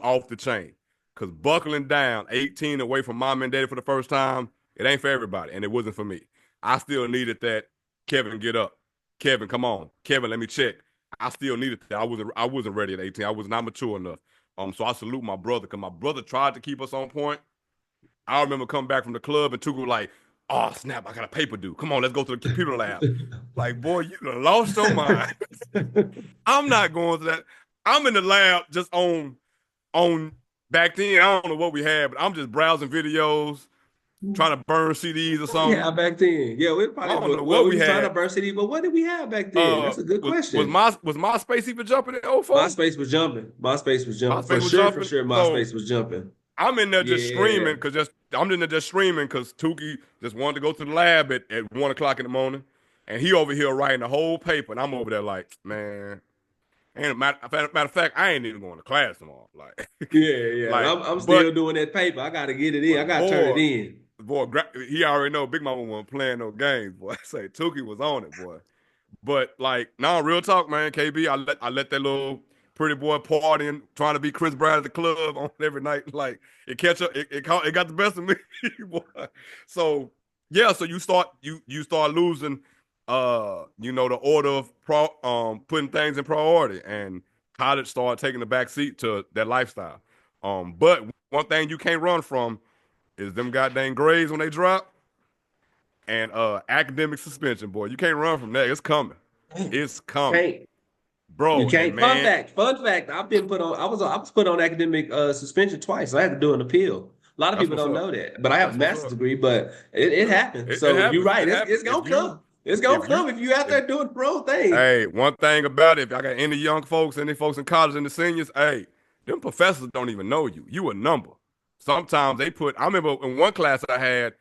off the chain. Cause buckling down 18 away from mom and daddy for the first time, it ain't for everybody, and it wasn't for me. I still needed that. Kevin, get up. Kevin, come on. Kevin, let me check. I still needed that. I wasn't ready at 18. I was not mature enough. So I salute my brother because my brother tried to keep us on point. I remember coming back from the club and Tuka was like, "Oh snap! I got a paper due. Come on, let's go to the computer lab." Like, boy, you done lost your mind. I'm not going to that. I'm in the lab just on back then. I don't know what we had, but I'm just browsing videos, trying to burn CDs or What we something. had back then? Yeah, we I probably don't know well, what we we was trying to had. burn city, but what did we have back then? That's a good Was question. MySpace even jumping in '04? MySpace was jumping. MySpace was jumping. MySpace For was sure, for jumping. sure, So MySpace was jumping. I'm in there just Yeah. screaming because just I'm in there just screaming because Tukey just wanted to go to the lab at 1 o'clock in the morning, and he over here writing the whole paper, and I'm over there like, man. And matter of fact, I ain't even going to class tomorrow. Like, Yeah, yeah. like, I'm but still doing that paper. I gotta get it in. I but gotta turn it in. boy, he already know Big Mama wasn't playing no games. Boy, I say Tukey was on it, boy. But like, no, real talk, man. KB, I let that little pretty boy partying, trying to be Chris Brown at the club on every night. Like it catch up, it got the best of me, boy. So yeah, so you start losing, the order of putting things in priority, and college started taking the back seat to that lifestyle. But one thing you can't run from is them goddamn grades when they drop and academic suspension, boy. You can't run from that. It's coming. It's coming, Can't. You bro. And can't. Fun man, fact. Fun fact. I've been put on. I was put on academic suspension twice. I had to do an appeal. A lot of that's people what's don't up. know that, but I have a That's what's master's up. degree. But it Yeah, happened. it So you're happens. right. It It's happens. gonna come. It's gonna come if you out If there doing the wrong thing. hey, one thing about it, if I got any young folks, any folks in college and the seniors, hey, them professors don't even know you. You a number. Sometimes they put. I remember in one class I had,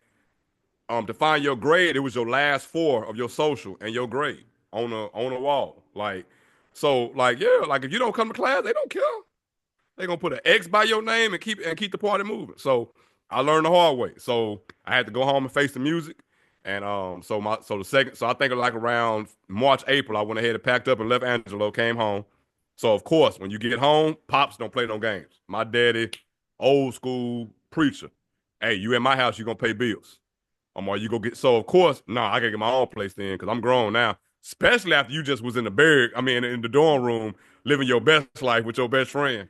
to find your grade, it was your last four of your social and your grade on a wall. Like, so like yeah, like if you don't come to class, they don't care. They gonna put an X by your name and keep the party moving. So I learned the hard way. So I had to go home and face the music. And so I think like around March, April, I went ahead and packed up and left Angelo, came home. So of course, when you get home, pops don't play no games. My daddy, old school preacher. Hey, you in my house, you gonna pay bills. Or you go get so of course, I gotta get my own place then because I'm grown now. Especially after you just was in the barrack, I mean in the dorm room, living your best life with your best friend.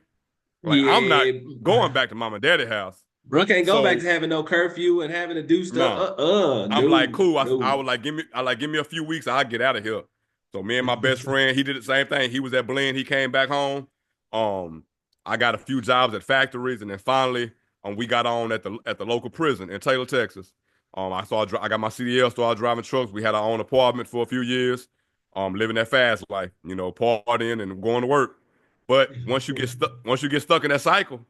Like I'm not Yeah, going back to mom and daddy house. bro, can't go back So to having no curfew and having to do stuff. no, I'm like No, cool. I no. would like give me a few weeks. I'll get out of here. So me and my best friend, he did the same thing. He was at Blinn. He came back home. Um, I got a few jobs at factories, and then finally, we got on at the local prison in Taylor, Texas. I got my CDL, started driving trucks. We had our own apartment for a few years. Living that fast life, partying and going to work. But once you get stuck in that cycle,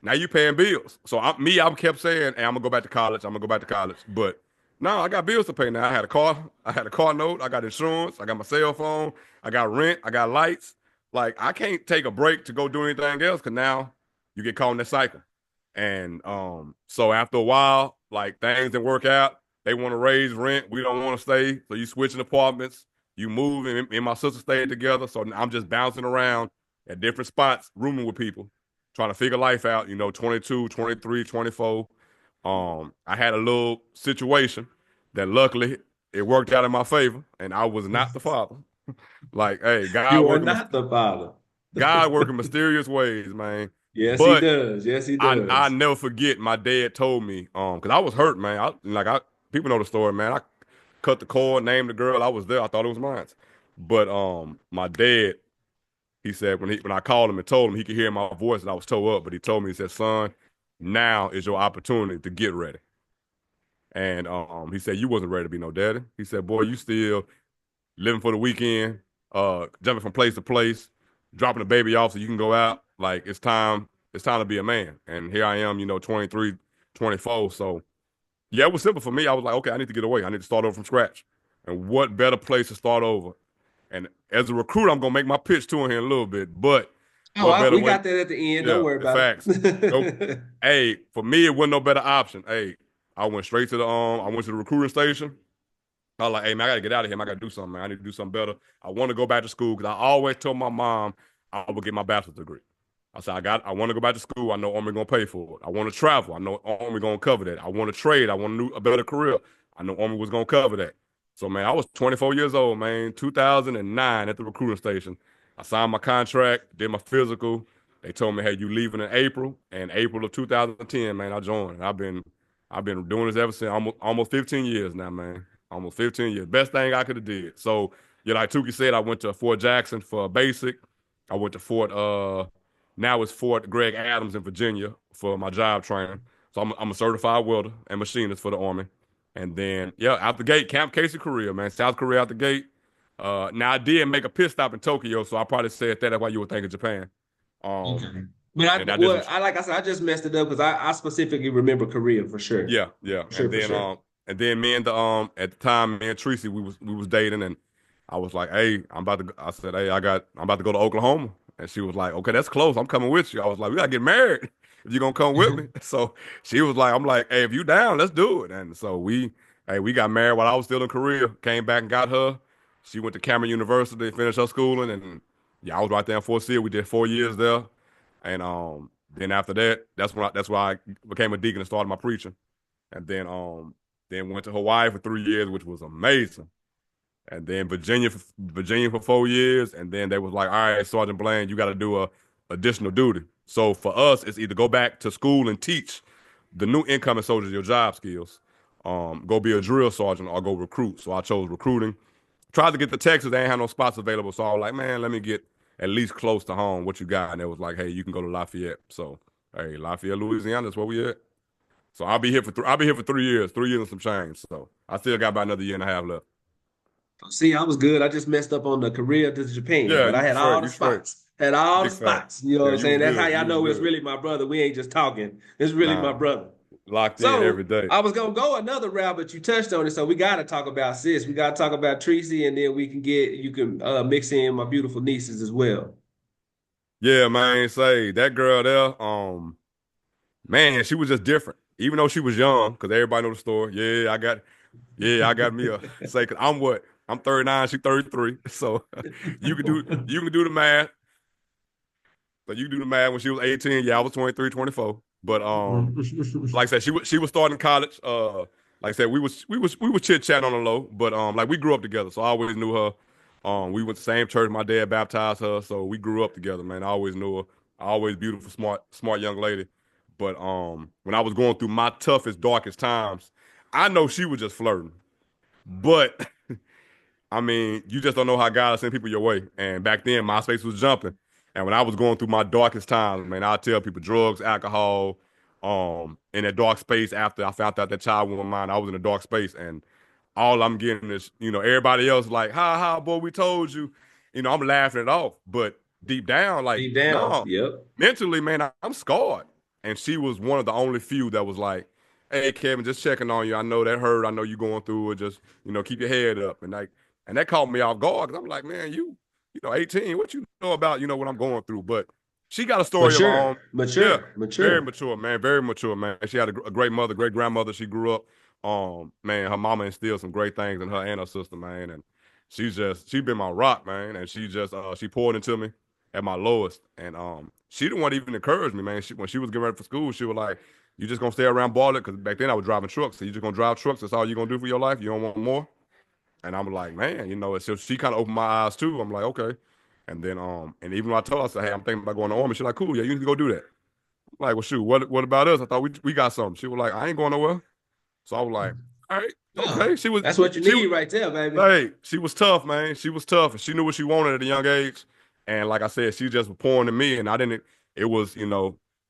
now you paying bills. So I kept saying, hey, I'm gonna go back to college. I'm gonna go back to college. But no, I got bills to pay now. I had a car note, I got insurance, I got my cell phone, I got rent, I got lights. Like I can't take a break to go do anything else because now you get caught in that cycle. And so after a while, like things didn't work out. They want to raise rent. We don't want to stay. So you switching apartments. You move, and me and my sister stayed together. So I'm just bouncing around at different spots, rooming with people trying to figure life out, 22, 23, 24. I had a little situation that luckily it worked out in my favor, and I was not the father. Like, hey, You are not the father. God working mysterious ways, man. Yes, he But does. Yes, he I does. never forget my dad told me, because I was hurt, man. People know the story, man. I cut the cord, named the girl. I was there. I thought it was mine. But my dad, he said when I called him and told him he could hear my voice and I was towed up, but he told me, he said, son, now is your opportunity to get ready. And he said, you wasn't ready to be no daddy. He said, boy, you still living for the weekend, jumping from place to place, dropping the baby off so you can go out. Like it's time to be a man. And here I am, 23, 24. So yeah, it was simple for me. I was like, okay, I need to get away. I need to start over from scratch. And what better place to start over? And as a recruiter, I'm gonna make my pitch to him here in a little bit. But what better We way? got that at the end. Don't Yeah, worry the about facts. Nope. it. Hey, for me, it wasn't no better option. Hey, I went straight to I went to the recruiting station. I was like, hey man, I gotta get out of here. Man. I gotta do something, man. I need to do something better. I want to go back to school because I always told my mom I would get my bachelor's degree. I said, I want to go back to school. I know Army gonna pay for it. I want to travel. I know Army gonna cover that. I want to trade. I want a better career. I know Army was gonna cover that. So man, I was 24 years old, man, 2009 at the recruiting station. I signed my contract, did my physical. They told me, hey, you leaving in April, and April of 2010, man, I joined. I've been doing this ever since almost 15 years now, man. Almost 15 years. Best thing I could have did. So, yeah, like Tukey said, I went to Fort Jackson for basic. I went to now it's Fort Greg Adams in Virginia for my job training. So I'm a certified welder and machinist for the Army. And then, yeah, out the gate, Camp Casey, Korea, man. South Korea out the gate. Now I did make a pit stop in Tokyo, so I probably said that. That's why you would think of Japan. Um, Okay. But and I did some, I like I said, I just messed it up because I specifically remember Korea for sure. yeah, yeah. For sure, for sure. And then me and the at the time, me and Tracy, we was dating, and I was like, hey, I said, hey, I'm about to go to Oklahoma, and she was like, okay, that's close. I'm coming with you. I was like, we gotta get married if you're gonna come with me. So she was like, I'm like, hey, if you down, let's do it. And so we got married while I was still in Korea. Came back and got her. She went to Cameron University, finished her schooling, and yeah, I was right there in Fort Sill. We did 4 years there, and then after that, that's why I became a deacon and started my preaching, and then went to Hawaii for 3 years, which was amazing. And then Virginia for 4 years, and then they was like, all right, Sergeant Blaine, you got to do additional duty. So for us, it's either go back to school and teach the new incoming soldiers your job skills, go be a drill sergeant or go recruit. So I chose recruiting. Tried to get to Texas, they ain't had no spots available. So I was like, man, let me get at least close to home. What you got? And it was like, hey, you can go to Lafayette. So hey, Lafayette, Louisiana, that's where we at. So I'll be here for 3 years, 3 years and some change. So I still got about another year and a half left. See, I was good. I just messed up on the career to Japan, Yeah, but I you had all straight, the you straight. spots. Had all the Big fact. spots. You know what Yeah, I'm you saying? was That's how good. y'all You was know it's good. really my brother. We ain't just talking. It's really my Nah, brother. locked in every So day. I was gonna go another route, but you touched on it. So we gotta talk about sis. We gotta talk about Tracy, and then we can get you can mix in my beautiful nieces as well. Yeah, man. Say that girl there. Man, she was just different. Even though she was young, because everybody know the story. Yeah, I got me a say. Cause I'm what? I'm 39. She 33. So you can do the math. So you can do the math. When she was 18, yeah, I was 23, 24. But like I said, she was starting college. Like I said, we was chit chatting on the low, but like we grew up together, so I always knew her. We went to the same church. My dad baptized her, so we grew up together, man. I always knew her. Always beautiful, smart young lady. But when I was going through my toughest, darkest times, I know she was just flirting. But I mean, you just don't know how God will send people your way. And back then, MySpace was jumping. And when I was going through my darkest times, man, I tell people drugs, alcohol, in that dark space after I found out that child was mine, I was in a dark space. And all I'm getting is, everybody else like, ha, boy, we told you. I'm laughing it off. But deep down, like, Deep down, no, yep. mentally, man, I'm scarred. And she was one of the only few that was like, hey, Kevin, just checking on you. I know that hurt. I know you going through it. Just, keep your head up. And that caught me off guard because I'm like, man, 18, what you know about, what I'm going through? But she got a story of her Mature, own. Yeah, mature, very mature. mature, man. Very mature, man. She had a great mother, great grandmother. She grew up. Man, her mama instilled some great things in her and her sister, man. And she been my rock, man. And she poured into me at my lowest. And she didn't want to even encourage me, man. When she was getting ready for school, she was like, you just gonna stay around Bartlett? Because back then I was driving trucks. So you just gonna drive trucks? That's all you gonna do for your life? You don't want more? And I'm like, man, so she kind of opened my eyes too. I'm like, okay. And then and even when I told her, I said, hey, I'm thinking about going to Army. She's like, cool, yeah, you need to go do that. I'm like, well, shoot, what about us? I thought we got something. She was like, I ain't going nowhere. So I was like, all right, Yeah, okay. She was that's what you she need right there, baby. Hey, she was tough, man. She was tough. She knew what she wanted at a young age. And like I said, she just was pouring to me. And I didn't, it was,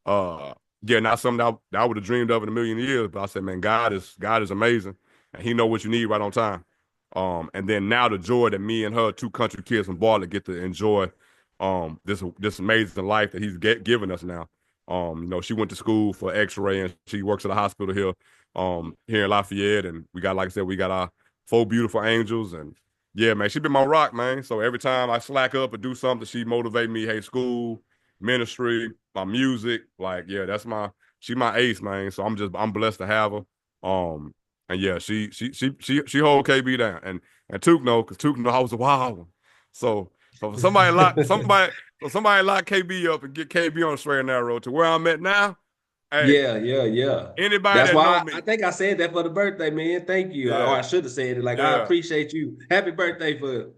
uh, yeah, not something that I would have dreamed of in a million years. But I said, man, God is amazing. And he know what you need right on time. And then now the joy that me and her, two country kids from Bartlett, get to enjoy, this amazing life that he's given us now. She went to school for X-ray and she works at a hospital here in Lafayette. And we got, like I said, we got our four beautiful angels. And yeah, man, she been my rock, man. So every time I slack up or do something, she motivate me. Hey, school, ministry, my music, like yeah, she my ace, man. So I'm blessed to have her. And yeah, she hold KB down, and Took know, cause Took know I was a wild one. So for somebody lock KB up and get KB on the straight and narrow to where I'm at now. Hey, Yeah, yeah, yeah. anybody That's that know why I me, think I said that for the birthday, man. Thank you. Or yeah, I should have said it. Like I yeah, appreciate you. Happy birthday for yeah,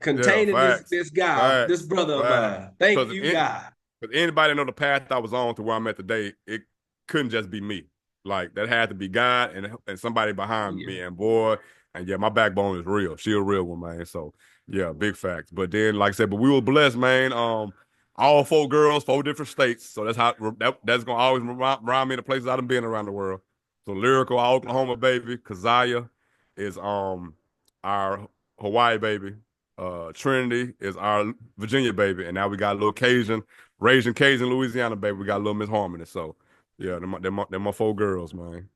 containing this facts, this guy, this facts, brother of facts. mine. Thank Because you, God. anybody know the path I was on to where I'm at today, it couldn't just be me. Like that had to be God and somebody behind Yeah. me. And boy, and yeah, my backbone is real. She a real one, man. So yeah, big facts. But then, like I said, but we were blessed, man. All four girls, four different states. So that's gonna always remind me of the places I've been around the world. So lyrical, our Oklahoma baby, Keziah is our Hawaii baby. Trinity is our Virginia baby, and now we got a little Raging Cajun, Louisiana baby. We got a little Miss Harmony. So yeah, them my four girls, man.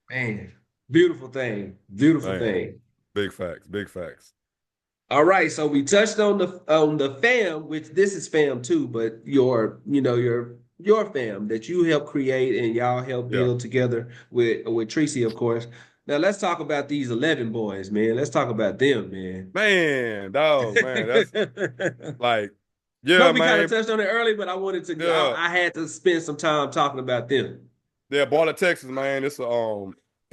Man, beautiful thing. Beautiful Man, thing. big facts, big facts. All right, so we touched on the fam, which this is fam too, but your fam that you help create and y'all help Yeah, build together with Tracy, of course. Now let's talk about these 11 boys, man. Let's talk about them, man. man, dog, man. That's like, No, yeah, we kind of man, touched on it early, but I wanted to. yeah, I had to spend some time talking about them. yeah. Bartlett, Texas, man.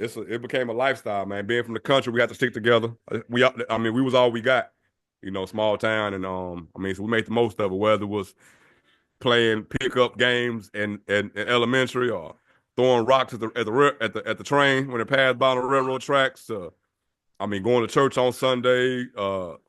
It became a lifestyle, man. Being from the country, we had to stick together. I mean, we was all we got, small town, and I mean, so we made the most of it. Whether it was playing pickup games in elementary, or throwing rocks at the train when it passed by on the railroad tracks. I mean, going to church on Sunday,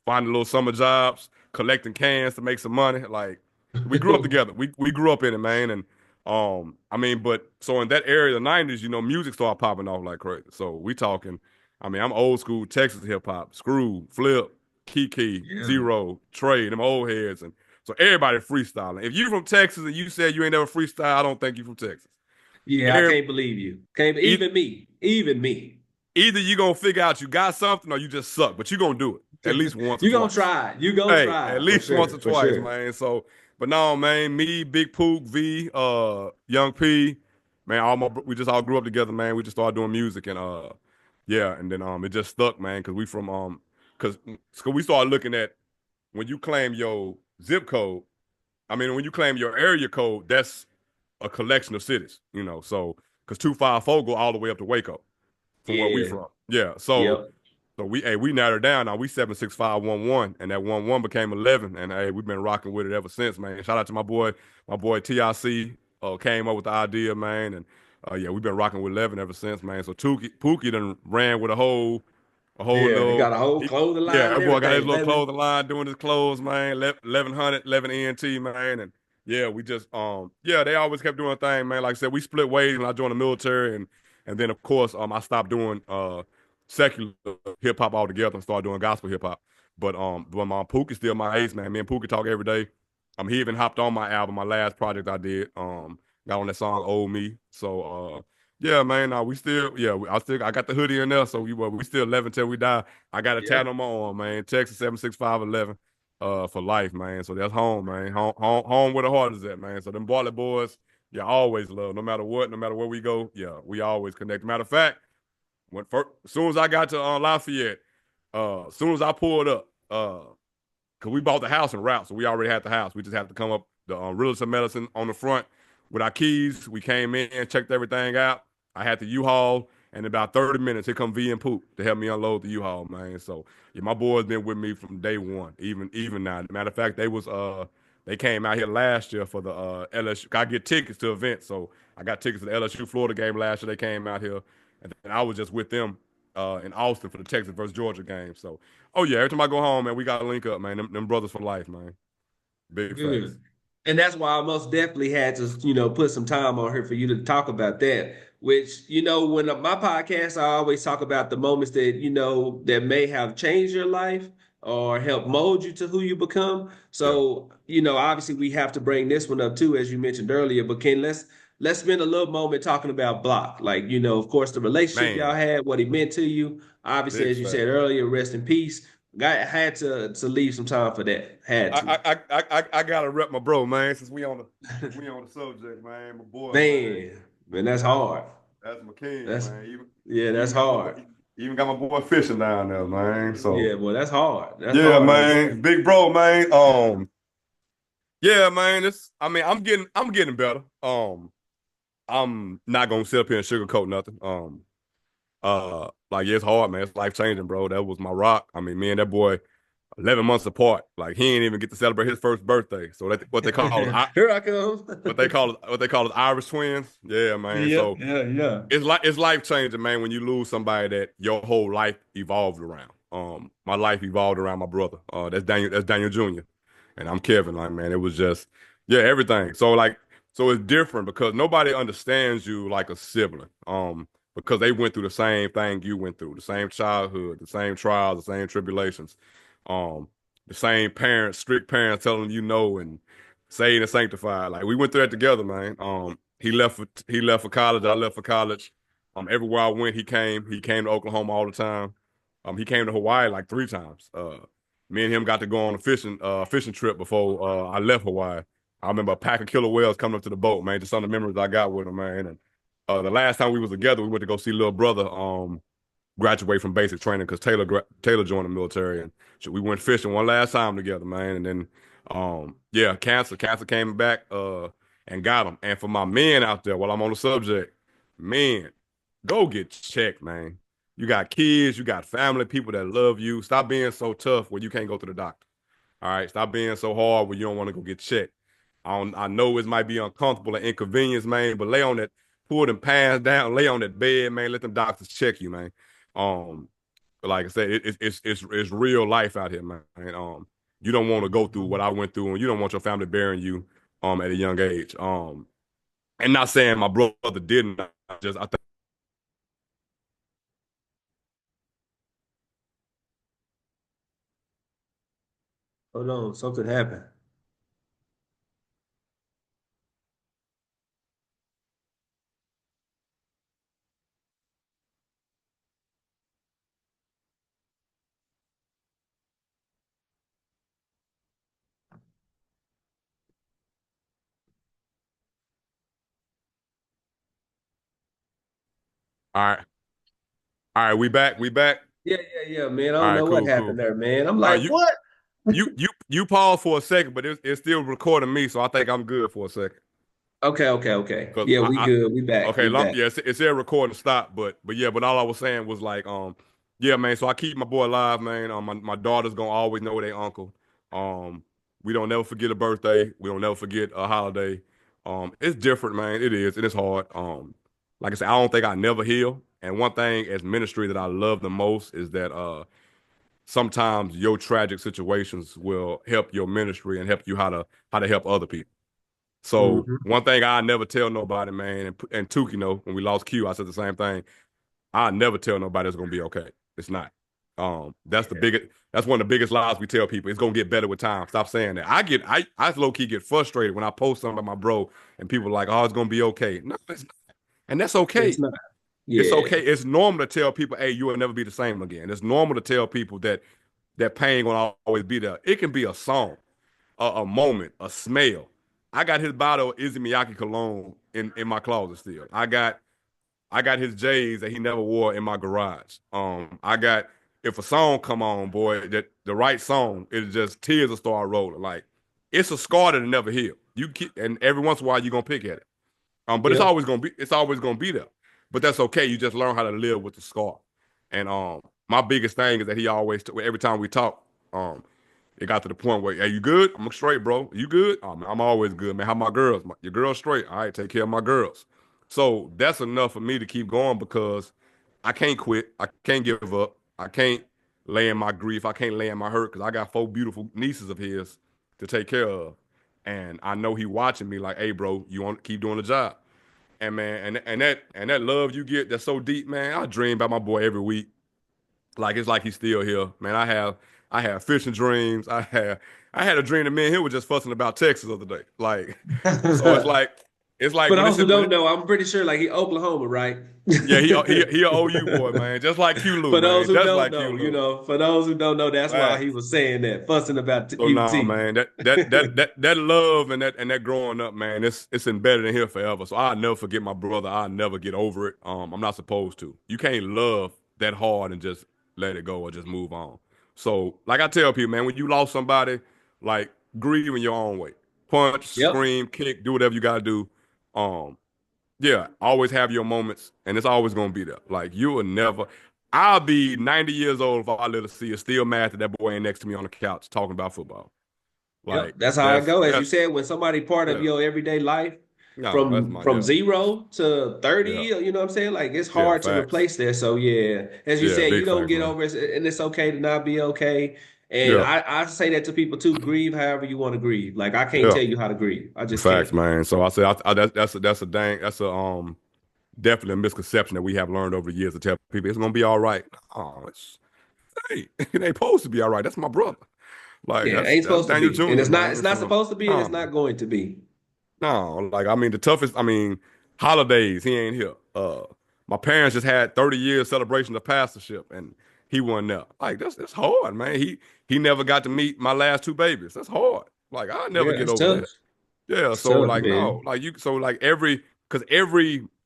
finding little summer jobs, collecting cans to make some money. Like we grew up together. We grew up in it, man. And I mean, but so in that area, the '90s, music started popping off like crazy. So we talking. I mean, I'm old school Texas hip hop, Screw, Flip, Kiki, Yeah. Zero, Trey, them old heads, and so everybody freestyling. If you from Texas and you said you ain't never freestyle, I don't think you from Texas. Yeah, I Every, can't believe you. Can't e- even me. Even me. Either you gonna figure out you got something or you just suck, but you gonna do it at least once or You gonna twice. try. You gonna Hey, at try for least once or sure. For twice, sure. man. So, but no, man, me, Big Pook, V, Young P, man, we just all grew up together, man. We just started doing music and yeah, and then it just stuck, man, because we from because we started looking at when you claim your zip code. I mean, when you claim your area code, that's a collection of cities, So, because 254 go all the way up to Waco from where we Yeah. from. Yeah, so Yep. we narrowed it down. Now we 76511, and that 11 became 11, and hey, we've been rocking with it ever since, man. Shout out to my boy TIC came up with the idea, man, and yeah, we've been rocking with 11 ever since, man. So Pookie done ran with a whole Yeah. He little got a whole clothing yeah, line and that boy got his everything, little baby. clothing line doing his clothes, man. 1100, 11 ENT, man, and yeah, we just yeah, they always kept doing a thing, man. Like I said, we split ways when I joined the military, and then of course I stopped doing secular hip hop altogether and started doing gospel hip hop. But my Pookie's still my ace, man. Me and Pookie talk every day. He even hopped on my album, my last project I did. Got on that song "Old Me." So yeah, man. We still yeah. I got the hoodie in there, so we still 11 till we die. I got a Yeah. tat on my arm, man. Texas 76511 for life, man. So that's home, man. Home where the heart is at, man. So them Bartlett boys, yeah, always love. No matter what, no matter where we go, yeah, we always connect. Matter of fact, as soon as I got to Lafayette, as soon as I pulled up, because we bought the house in route, so we already had the house. We just had to come up the realtor medicine on the front with our keys. We came in, checked everything out. I had the U-Haul, and in about 30 minutes, here come V and Poop to help me unload the U-Haul, man. So yeah, my boys been with me from day one, even now. Matter of fact, they came out here last year for the LSU. I get tickets to events, so I got tickets to the LSU Florida game last year. They came out here, and I was just with them in Austin for the Texas versus Georgia game. So, oh yeah, every time I go home, man, we got to link up, man. Them brothers for life, man. Big facts. Good. And that's why I most definitely had to, put some time on here for you to talk about that. Which, when my podcast, I always talk about the moments that, that may have changed your life or help mold you to who you become. Yeah, So, obviously we have to bring this one up too, as you mentioned earlier. But Ken, let's spend a little moment talking about Block. Like, of course, the relationship y'all man. had, what he meant to you. Obviously, Big as you said facts. earlier, rest in peace. Got had to leave some time for that. Had to. I gotta rep my bro, man. Since we on the subject, man. My boy, man. Man, that's That's hard. that's my king, That's man. yeah, that's Even got my boy, hard. even got my boy fishing down there, man. So Yeah, boy, that's hard. That's yeah, hard, man. man. Big bro, man. Yeah, man. I mean, I'm getting better. I'm not gonna sit up here and sugarcoat nothing. Like yeah, it's hard, man. It's life changing, bro. That was my rock. I mean, me and that boy, 11 months apart. Like he ain't even get to celebrate his first birthday. So that what they call is Here I come. what they call is Irish twins. Yeah, man. Yeah, So yeah, yeah. it's life changing, man. When you lose somebody that your whole life evolved around. My life evolved around my brother. That's Daniel. That's Daniel Jr. And I'm Kevin. Like man, it was just yeah everything. So it's different because nobody understands you like a sibling. Because they went through the same thing you went through, the same childhood, the same trials, the same tribulations, um, the same parents, strict parents telling you no and saved and sanctified. Like we went through that together, man. He left for college, I left for college. Everywhere I went, he came. He came to Oklahoma all the time. He came to Hawaii like 3 times. Me and him got to go on a fishing trip before I left Hawaii. I remember a pack of killer whales coming up to the boat, man. Just some of the memories I got with him, man. And the last time we was together, we went to go see little brother graduate from basic training because Taylor joined the military, and so we went fishing one last time together, man. And then yeah, cancer came back and got him. And for my men out there, while I'm on the subject, man, go get checked, man. You got kids, you got family, people that love you. Stop being so tough where you can't go to the doctor. All right, stop being so hard where you don't want to go get checked. I know it might be uncomfortable and inconvenience, man, but lay on that, pull them pants down, lay on that bed, man. Let them doctors check you, man. Um, like I said, it's real life out here, man. You don't want to go through what I went through, and you don't want your family burying you, at a young age. And not saying my brother didn't. I think. Hold on, something happened. All right, all right, we back, we back. Yeah, yeah, yeah, man. I All don't right, know what cool, happened cool. there, man. I'm All right, like, what? you pause for a second, but it's still recording me, so I think I'm good for a second. Okay, okay, okay. Cause Yeah, we good. We back. okay, We back. yeah, it said recording stop, but yeah, but all I was saying was like, yeah, man. So I keep my boy alive, man. My daughter's gonna always know their uncle. Um, we don't never forget a birthday. We don't never forget a holiday. It's different, man. It is, and it's hard. Like I said, I don't think I never heal. And one thing as ministry that I love the most is that sometimes your tragic situations will help your ministry and help you how to help other people. So Hmm. one thing I never tell nobody, man, and Tuki know when we lost Q, I said the same thing. I never tell nobody it's gonna be okay. It's not. That's the Yeah. biggest. That's one of the biggest lies we tell people. It's gonna get better with time. Stop saying that. I low key get frustrated when I post something about my bro and people are like, oh, it's gonna be okay. No, it's not. And that's It's okay. not. It's Yeah. okay. It's normal to tell people, hey, you will never be the same again. It's normal to tell people that that pain gonna always be there. It can be a song, a moment, a smell. I got his bottle of Izzy Miyake cologne in my closet still. I got his J's that he never wore in my garage. I got if a song come on, boy, that the right song, it just tears will start rolling. Like it's a scar that never heal. You keep, and every once in a while you're gonna pick at it. But Yep. it's always gonna be there. But that's okay. You just learn how to live with the scar. And my biggest thing is that he always every time we talk, it got to the point where, hey, you good? I'm straight, bro. You good? I'm always good, man. How my girls? Your girls straight. All right, take care of my girls. So that's enough for me to keep going because I can't quit. I can't give up. I can't lay in my grief. I can't lay in my hurt because I got four beautiful nieces of his to take care of. And I know he watching me like, hey, bro, you want to keep doing the job. And man, and that love you get that's so deep, man. I dream about my boy every week. Like it's like he's still here, man. I have fishing dreams. I had a dream that me and him were just fussing about Texas the other day. Like, so it's like For when those it's who when don't it, know, I'm pretty sure like he Oklahoma, right? yeah, he a OU boy, man. Just like Q Lou, For those man. who Just don't like Q know, Lou. for those who don't know, that's why he Facts. was saying that, fussing about So nah, UT. man, that love and that growing up, man, it's embedded in here forever. So I'll never forget my brother. I'll never get over it. I'm not supposed to. You can't love that hard and just let it go or just move on. So like I tell people, man, when you lost somebody, like grieve in your own way. Punch, Yep, scream, kick, do whatever you gotta do. Um, yeah, always have your moments, and it's always gonna be there. Like you will never. I'll be 90 years old if I live to see it. Still mad that that boy ain't next to me on the couch talking about football. yep. Like That's how I that's go. As you that's said, when somebody part of yeah. your everyday life No, that's from my from yeah. 0 to 30, Yeah. you know what I'm saying? Like it's Yeah, hard to facts. replace that. So yeah, as you Yeah, said, you big don't facts, get man. over it, and it's okay to not be okay. And Yeah. I say that to people too. Grieve however you want to grieve. Like I can't Yeah. tell you how to grieve. I just Facts, can't. man. So I say that's a dang that's a definitely a misconception that we have learned over the years to tell people it's gonna be all right. Oh, hey, it ain't supposed to be all right. That's my brother. Like Yeah, that's ain't that's supposed to Daniel be. And Jr., it's man. not So supposed to be, and it's no. not going to be. No, like I mean the toughest, I mean, holidays, he ain't here. My parents just had 30 years celebration of pastorship and he wasn't there. Like that's hard, man. He never got to meet my last two babies. That's hard. Like I'll never Yeah, get that's over tough. that. Yeah, It's so tough, like no, man. like you so like every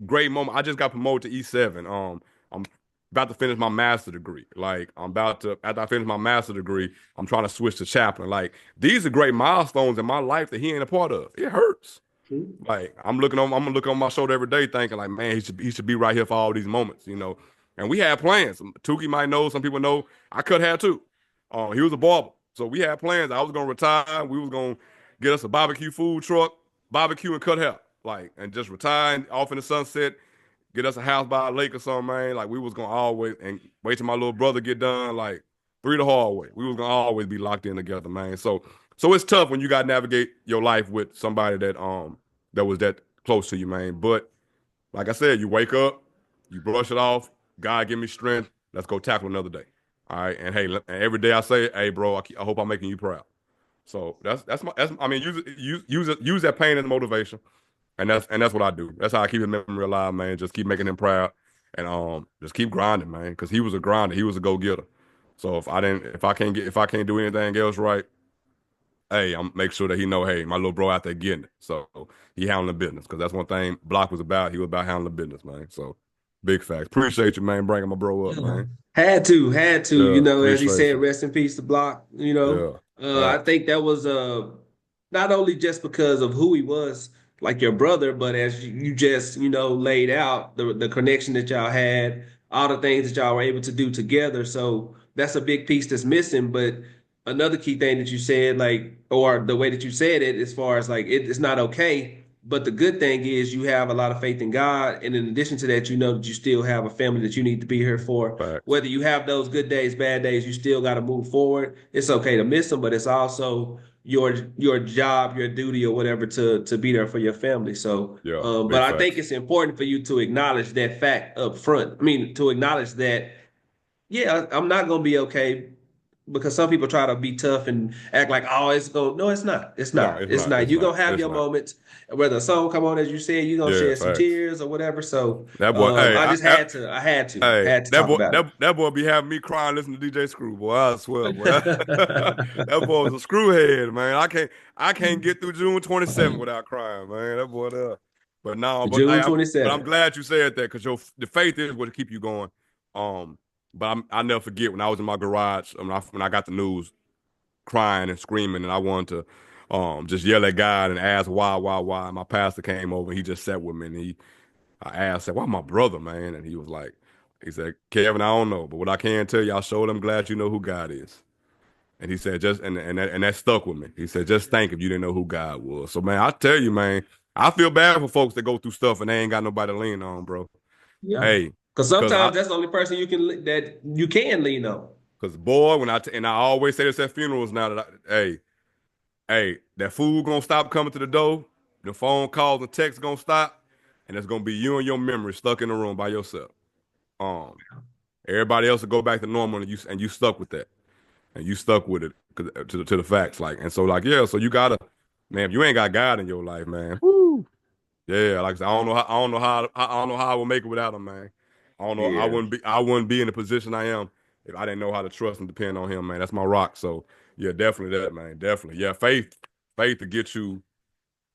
great moment I just got promoted to E7. I'm about to finish my master degree. Like I'm about to after I finish my master degree, I'm trying to switch to chaplain. Like these are great milestones in my life that he ain't a part of. It hurts. Like I'm gonna look on my shoulder every day, thinking like, man, he should be right here for all these moments. And we had plans. Tuki might know, some people know. I cut hair too. He was a barber, so we had plans. I was gonna retire. We was gonna get us a barbecue food truck, barbecue and cut hair, like, and just retire off in the sunset. Get us a house by a lake or something, man. Like we was gonna always and wait till my little brother get done, like three the hard way. We was gonna always be locked in together, man. So it's tough when you gotta navigate your life with somebody that was that close to you, man. But like I said, you wake up, you brush it off. God give me strength. Let's go tackle another day. All right. And hey, and every day I say, hey, bro, I hope I'm making you proud. So that's I mean, use that pain as motivation, and that's what I do. That's how I keep his memory alive, man. Just keep making him proud, and just keep grinding, man. Because he was a grinder, he was a go getter. So if I can't do anything else right, hey, I'm make sure that he know, hey, my little bro out there getting it. So he handling the business because that's one thing Block was about. He was about handling the business, man. So big facts. Appreciate you, man, bringing my bro up, Yeah. man. Had to, Yeah, as he appreciate said, you. rest in peace to Block, Yeah, I facts. think that was not only just because of who he was, like your brother, but as you just, laid out the connection that y'all had, all the things that y'all were able to do together. So that's a big piece that's missing. But another key thing that you said, like, or the way that you said it, as far as like it's not okay. But the good thing is you have a lot of faith in God. And in addition to that, you know that you still have a family that you need to be here for. Facts. Whether you have those good days, bad days, you still got to move forward. It's okay to miss them, but it's also your job, your duty, or whatever to be there for your family. So, Yeah, but big I think facts. it's important for you to acknowledge that fact up front. I mean, to acknowledge that, yeah, I'm not gonna be okay because some people try to be tough and act like, oh, it's going. No, it's not. It's No, not. it's It's not. not. It's You're not. gonna have It's your not. moments. Whether a song come on, as you said, you're gonna Yeah, shed some facts. tears or whatever. So, That boy, hey, I just had to. I had to. hey, Had to talk about that boy be having me crying listening to DJ Screw, boy. I swear, boy. it. That boy was a screwhead, man. I can't get through June 27th without crying, man. That boy there. But no, June but I'm 27th. glad you said that because the faith is what keep you going. But I never forget when I was in my garage when I got the news, crying and screaming, and I wanted to just yell at God and ask why. My pastor came over, and he just sat with me, and I asked, why my brother, man? And he said, Kevin, I don't know, but what I can tell you, I showed him glad you know who God is. And he said, and that stuck with me. He said, just think if you didn't know who God was. So man, I tell you, man, I feel bad for folks that go through stuff and they ain't got nobody to lean on, bro. Yeah, Hey, because cause I, sometimes that's the only person that you can lean on. cause boy, and I always say this at funerals now hey, that food gonna stop coming to the door, the phone calls and texts gonna stop, and it's gonna be you and your memory stuck in the room by yourself. Um, Everybody else will go back to normal, and you stuck with that, and you stuck with it to the facts, like, and so like yeah, so you gotta, man, if you ain't got God in your life, man, whoo, yeah, like I said, I don't know how I would make it without him, man. I don't know, Yeah. I wouldn't be in the position I am if I didn't know how to trust and depend on him, man. That's my rock. So yeah, definitely that, man, definitely, yeah, faith to get you,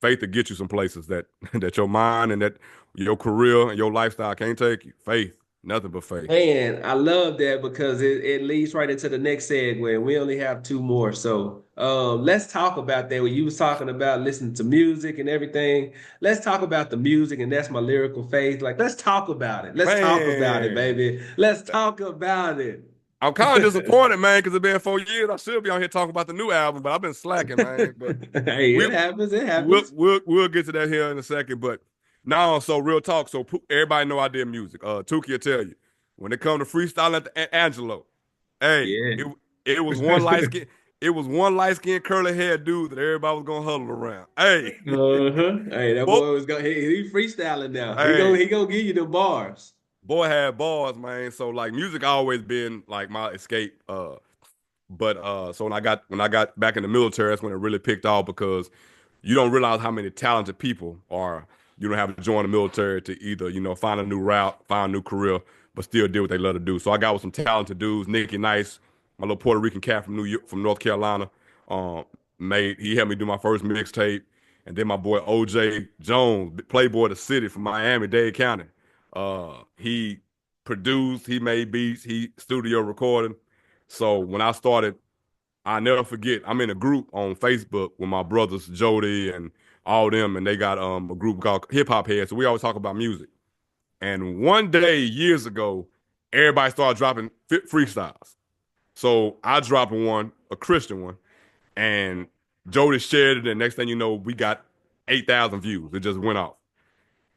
faith to get you some places that that your mind and that your career and your lifestyle can't take you. Faith, nothing but faith. Man, I love that because it leads right into the next segue. And we only have two more. So let's talk about that. When you was talking about listening to music and everything, let's talk about the music, and that's my lyrical faith. Like, let's talk about it. Let's talk about it, Man, baby. Let's talk about it. I'm kind of disappointed, man, because it's been 4 years. I should be on here talking about the new album, but I've been slacking, man. But Hey, we it happens. It happens. we'll get to that here in a second. But now, so real talk. So everybody know I did music. Tuki will tell you when it come to freestyling at Angelo, hey, Yeah. it was one light skin. It was one light skinned curly haired dude that everybody was gonna huddle around. Hey, Uh-huh. Hey, that boy, boy was going. He freestyling now. hey, He gonna give you the bars. boy had bars, man. So like music always been like my escape. But so when I got back in the military, that's when it really picked off because you don't realize how many talented people are. You don't have to join the military to either find a new route, find a new career, but still do what they love to do. So I got with some talented dudes, Nicky Nice, my little Puerto Rican cat from New York, from North Carolina. Um, he helped me do my first mixtape, and then my boy OJ Jones, Playboy of the City from Miami Dade County. He produced, he made beats, he studio recorded. So when I started, I never forget. I'm in a group on Facebook with my brothers Jody and all them, and they got a group called Hip Hop Head. So we always talk about music. And one day years ago, everybody started dropping freestyles. So I dropped one, a Christian one, and Jody shared it, and next thing you know, we got 8,000 views. It just went off.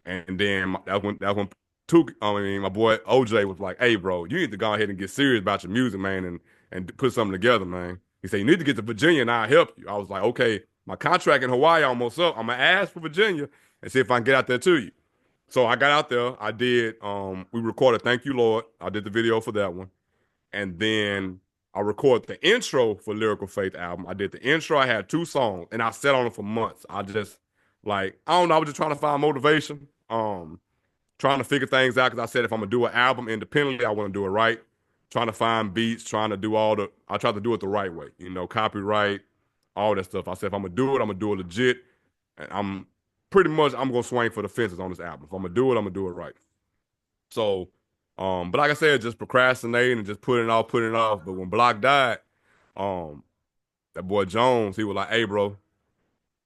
And then that's when I mean, my boy OJ was like, "Hey, bro, you need to go ahead and get serious about your music, man, and put something together, man." He said, "You need to get to Virginia, and I'll help you." I was like, "Okay, my contract in Hawaii almost up. I'm gonna ask for Virginia and see if I can get out there to you." So I got out there. I did. We recorded "Thank You, Lord." I did the video for that one, and then I recorded the intro for Lyrical Faith album. I did the intro. I had 2 songs, and I sat on it for months. I just like I don't know. I was just trying to find motivation. Trying to figure things out because I said if I'm gonna do an album independently, I want to do it right. Trying to find beats, trying to do all the. I try to do it the right way, copyright, all that stuff. I said if I'm gonna do it, I'm gonna do it legit, and I'm gonna swing for the fences on this album. If I'm gonna do it, I'm gonna do it right. So, but like I said, just procrastinating and just putting it off. But when Block died, um, that boy Jones, he was like, "Hey, bro,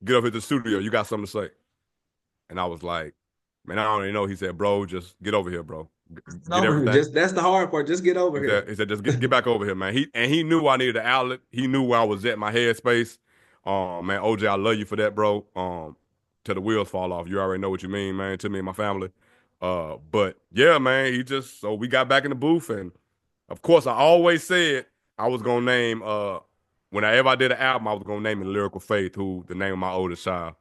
get up here to the studio. You got something to say." And I was like, "Man, I don't even know." He said, "Bro, just get over here, bro. Get Get over here. everything." Just that's the hard part. Just get over here. He said, just get back over here, man. He knew I needed an outlet. He knew where I was at, my headspace. Man, OJ, I love you for that, bro. Till the wheels fall off. You already know what you mean, man, to me and my family. But yeah, man, so we got back in the booth, and of course, I always said I was gonna name whenever I did an album, I was gonna name it Lyrical Faith, who the name of my oldest child.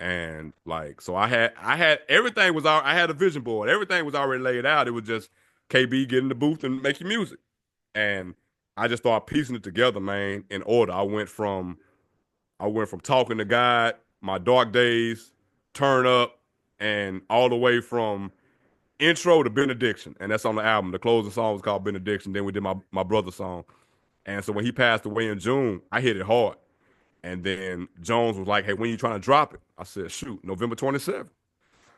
And like, so I had everything was out. I had a vision board. Everything was already laid out. It was just KB get in the booth and make your music. And I just started piecing it together, man, in order. I went from talking to God, my dark days, turn up, and all the way from intro to benediction. And that's on the album. The closing song was called Benediction. Then we did my brother's song. And so when he passed away in June, I hit it hard. And then Jones was like, "Hey, when you trying to drop it?" I said, "Shoot, November 27th."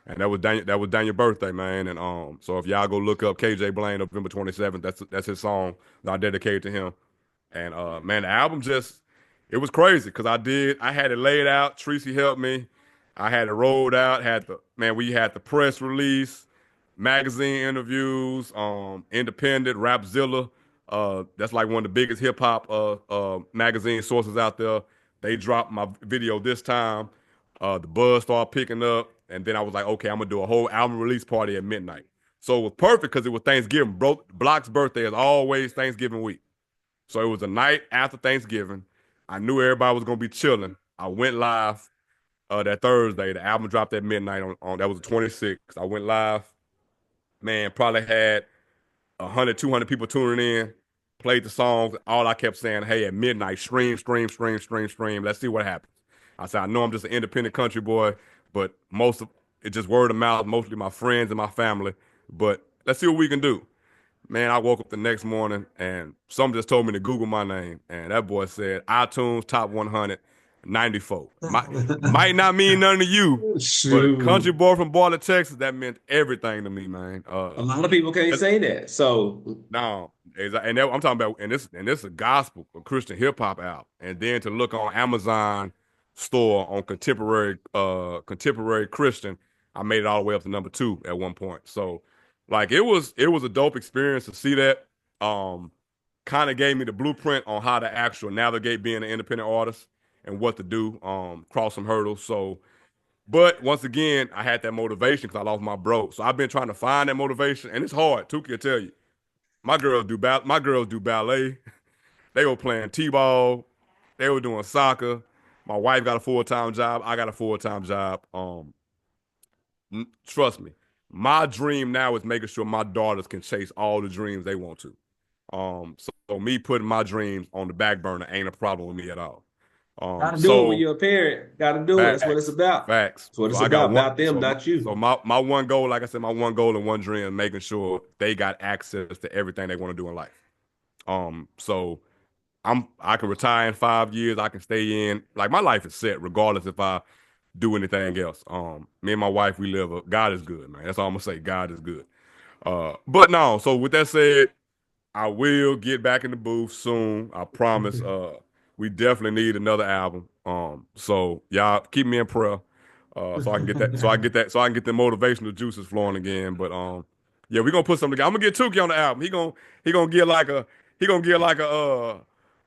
And that was Daniel's birthday, man. And so if y'all go look up KJ Blaine November 27th, that's his song that I dedicated to him. And man, the album just it was crazy because I had it laid out. Tracy helped me. I had it rolled out. We had the press release, magazine interviews, independent Rapzilla. That's like one of the biggest hip hop magazine sources out there. They dropped my video this time. The buzz started picking up, and then I was like, okay, I'm gonna do a whole album release party at midnight. So it was perfect because it was Thanksgiving. Block's birthday is always Thanksgiving week. So it was the night after Thanksgiving. I knew everybody was gonna be chilling. I went live that Thursday. The album dropped at midnight on that was the 26th. I went live. Man, probably had 100, 200 people tuning in. Played the songs. All I kept saying, "Hey, at midnight, stream, stream, stream, stream, stream. Let's see what happens." I said, "I know I'm just an independent country boy, but most of it's just word of mouth. Mostly my friends and my family. But let's see what we can do." Man, I woke up the next morning and someone just told me to Google my name, and that boy said iTunes Top 100 94. Might not mean nothing to you, but country Shoot. boy from Bartlett, Texas, that meant everything to me, man. A lot of people can't say that. So No, I'm talking about, and this is a gospel, a Christian hip hop album, and then to look on Amazon store on contemporary Christian, I made it all the way up to number 2 at one point. So, like, it was a dope experience to see that. Um, Kind of gave me the blueprint on how to actually navigate being an independent artist and what to do, cross some hurdles. So, but once again, I had that motivation because I lost my bro. So I've been trying to find that motivation, and it's hard. Tuki will tell you. My girls do ballet. They were playing t-ball. They were doing soccer. My wife got a full-time job. I got a full-time job. Trust me, my dream now is making sure my daughters can chase all the dreams they want to. So me putting my dreams on the back burner ain't a problem with me at all. gotta do it when So you're a parent. Gotta do it. That's what it's facts, about. facts. That's what So it's I got about. one. About them, not So you. my one goal, like I said, my one goal and one dream, is making sure they got access to everything they want to do in life. So I can retire in 5 years. I can stay in like my life is set regardless if I do anything else. Me and my wife, we live. God is good, man. That's all I'm gonna say. God is good. But no. So with that said, I will get back in the booth soon. I promise. We definitely need another album. So y'all keep me in prayer. So I can get that. So I can get that. So I can get the motivational juices flowing again. But yeah, we're gonna put something together. I'm gonna get Tukey on the album. He gonna get like a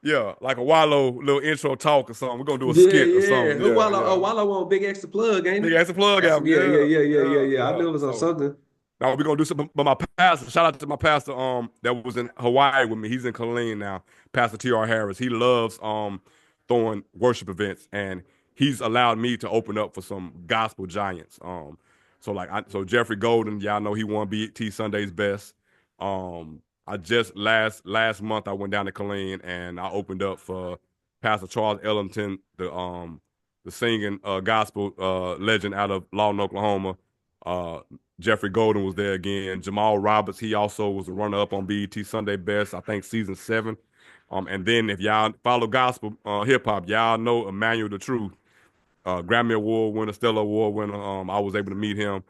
Yeah, like a Wallow little intro talk or something. We're gonna do a Yeah, skit or yeah. something. Who Yeah, Wallow? Oh, yeah. Wallow on Big Extra Plug, ain't Big it? ass plug album. Yeah, yeah, Yeah, yeah, yeah, yeah, yeah, yeah. I yeah. knew it was on So something. now we're gonna do something. But my pastor, shout out to my pastor, that was in Hawaii with me. He's in Killeen now. Pastor T.R. Harris. He loves throwing worship events, and he's allowed me to open up for some gospel giants. So Jeffrey Golden, y'all know he won BET Sunday's Best. I just last month I went down to Killeen and I opened up for Pastor Charles Ellington, the singing gospel legend out of Lawton, Oklahoma. Uh, Jeffrey Golden was there again. Jamal Roberts, he also was a runner up on BET Sunday Best, I think season 7. And then if y'all follow gospel hip hop, y'all know Emmanuel the Truth, Grammy Award winner, Stellar Award winner. I was able to meet him,